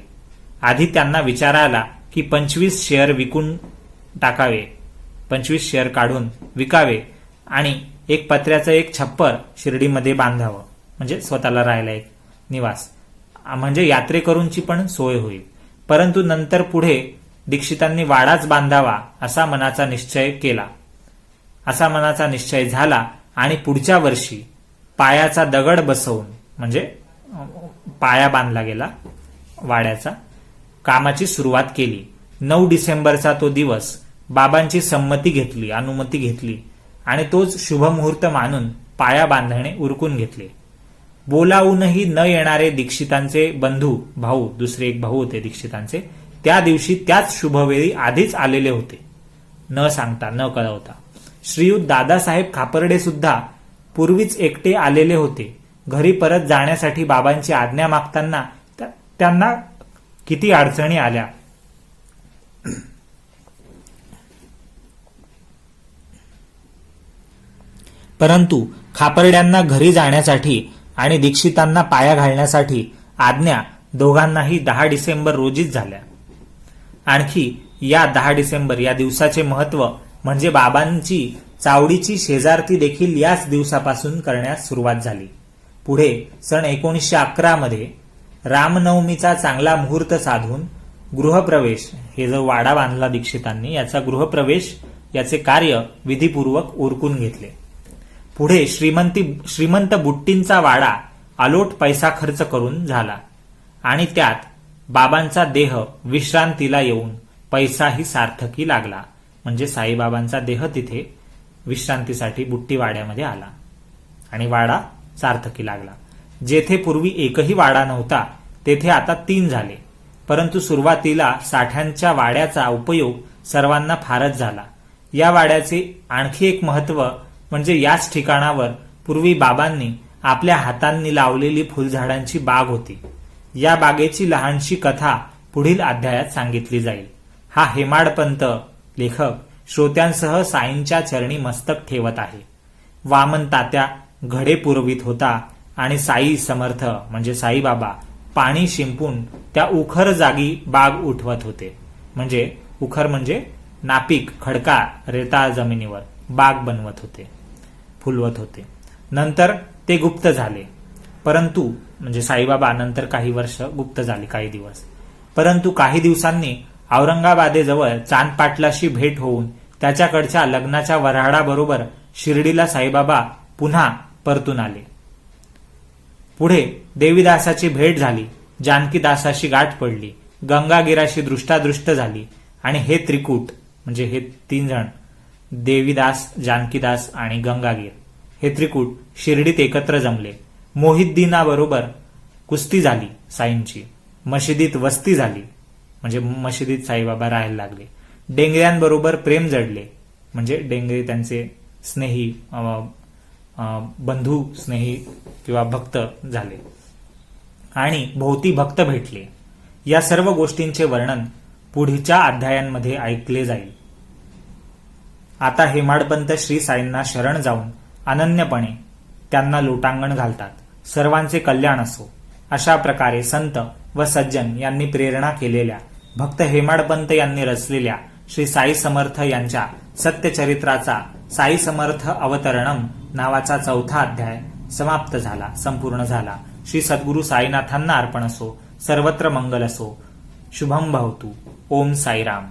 आधी त्यांना विचार आला की 25 शेअर विकून टाकावे, 25 शेअर काढून विकावे आणि एक पत्र्याचं एक छप्पर शिर्डीमध्ये बांधावं, म्हणजे स्वतःला राहायला एक निवास, म्हणजे यात्रेकरूंची पण सोय होईल. परंतु नंतर पुढे दीक्षितांनी वाडाच बांधावा असा मनाचा निश्चय केला. असा मनाचा निश्चय झाला आणि पुढच्या वर्षी पायाचा दगड बसवून, म्हणजे पाया बांधला गेला वाड्याचा, कामाची सुरुवात केली. 9 डिसेंबरचा तो दिवस बाबांची अनुमती घेतली आणि तोच शुभमुहूर्त मानून पाया बांधणे उरकून घेतले. बोलावूनही न येणारे दीक्षितांचे भाऊ, दुसरे एक भाऊ होते दीक्षितांचे, त्या दिवशी त्याच शुभवेळी आधीच आलेले होते, न सांगता न कळवता. श्रीयुत दादासाहेब खापर्डे सुद्धा पूर्वीच एकटे आलेले होते. घरी परत जाण्यासाठी बाबांची आज्ञा मागताना त्यांना किती अडचणी आल्या. परंतु खापर्ड्यांना घरी जाण्यासाठी आणि दीक्षितांना पाया घालण्यासाठी आज्ञा दोघांनाही 10 डिसेंबर रोजीच झाल्या. आणखी या 10 डिसेंबर या दिवसाचे महत्व म्हणजे बाबांची चावडीची शेजारती देखील याच दिवसापासून करण्यास सुरुवात झाली. पुढे सन 1911 मध्ये रामनवमीचा चांगला मुहूर्त साधून गृहप्रवेश, हे जो वाडा बांधला दीक्षितांनी, याचा गृहप्रवेश याचे कार्य विधीपूर्वक उरकून घेतले. पुढे श्रीमंत बुट्टींचा वाडा अलोट पैसा खर्च करून झाला आणि त्यात बाबांचा देह विश्रांतीला येऊन पैसाही सार्थकी लागला. म्हणजे साईबाबांचा देह तिथे विश्रांतीसाठी बुट्टी वाड्यामध्ये आला आणि वाडा सार्थकी लागला. जेथे पूर्वी एकही वाडा नव्हता तेथे आता 3 झाले. परंतु सुरुवातीला साठ्यांच्या वाड्याचा उपयोग सर्वांना फारच झाला. या वाड्याचे आणखी एक महत्व म्हणजे याच ठिकाणावर पूर्वी बाबांनी आपल्या हातांनी लावलेली फुलझाडांची बाग होती. या बागेची लहानशी कथा पुढील अध्यायात सांगितली जाईल. हा हेमाडपंत लेखक श्रोत्यांसह साईंच्या चरणी मस्तक ठेवत आहे. वामन तात्या घडे पुरवित होता आणि साई समर्थ म्हणजे साईबाबा पाणी शिंपून त्या उखर जागी बाग उठवत होते. म्हणजे उखर म्हणजे नापीक खडका रेताळ जमिनीवर बाग बनवत होते, फुलवत होते. नंतर ते गुप्त झाले. परंतु म्हणजे साईबाबा नंतर काही वर्ष गुप्त झाले, काही दिवस. परंतु काही दिवसांनी औरंगाबादेजवळ चांदपाटलाशी भेट होऊन त्याच्याकडच्या लग्नाच्या वऱ्हाडाबरोबर शिर्डीला साईबाबा पुन्हा परतून आले. पुढे देवीदासाची भेट झाली, जानकीदासाशी गाठ पडली, गंगागिराशी दृष्टादृष्ट झाली आणि हे त्रिकूट म्हणजे हे 3 जण देवीदास, जानकीदास आणि गंगागीर हे त्रिकूट शिर्डीत एकत्र जमले. मोहिद्दीनाबरोबर कुस्ती झाली साईंची. मशिदीत वस्ती झाली म्हणजे मशिदीत साईबाबा राहायला लागले. डेंगऱ्यांबरोबर प्रेम जडले म्हणजे डेंगरे त्यांचे स्नेही, बंधू स्नेही किंवा भक्त झाले आणि भोवती भक्त भेटले. या सर्व गोष्टींचे वर्णन पुढच्या अध्यायांमध्ये ऐकले जाईल. आता हेमाडपंत श्री साईंना शरण जाऊन अनन्यपणे त्यांना लोटांगण घालतात. सर्वांचे कल्याण असो अशा प्रकारे संत व सज्जन यांनी प्रेरणा केलेल्या भक्त हेमाडपंत यांनी रचलेल्या श्री साई समर्थ यांच्या सत्यचरित्राचा साई समर्थ अवतरणम नावाचा 4था अध्याय समाप्त झाला, संपूर्ण झाला. श्री सद्गुरू साईनाथांना अर्पण असो. सर्वत्र मंगल असो. शुभम भवतु. ओम साईराम.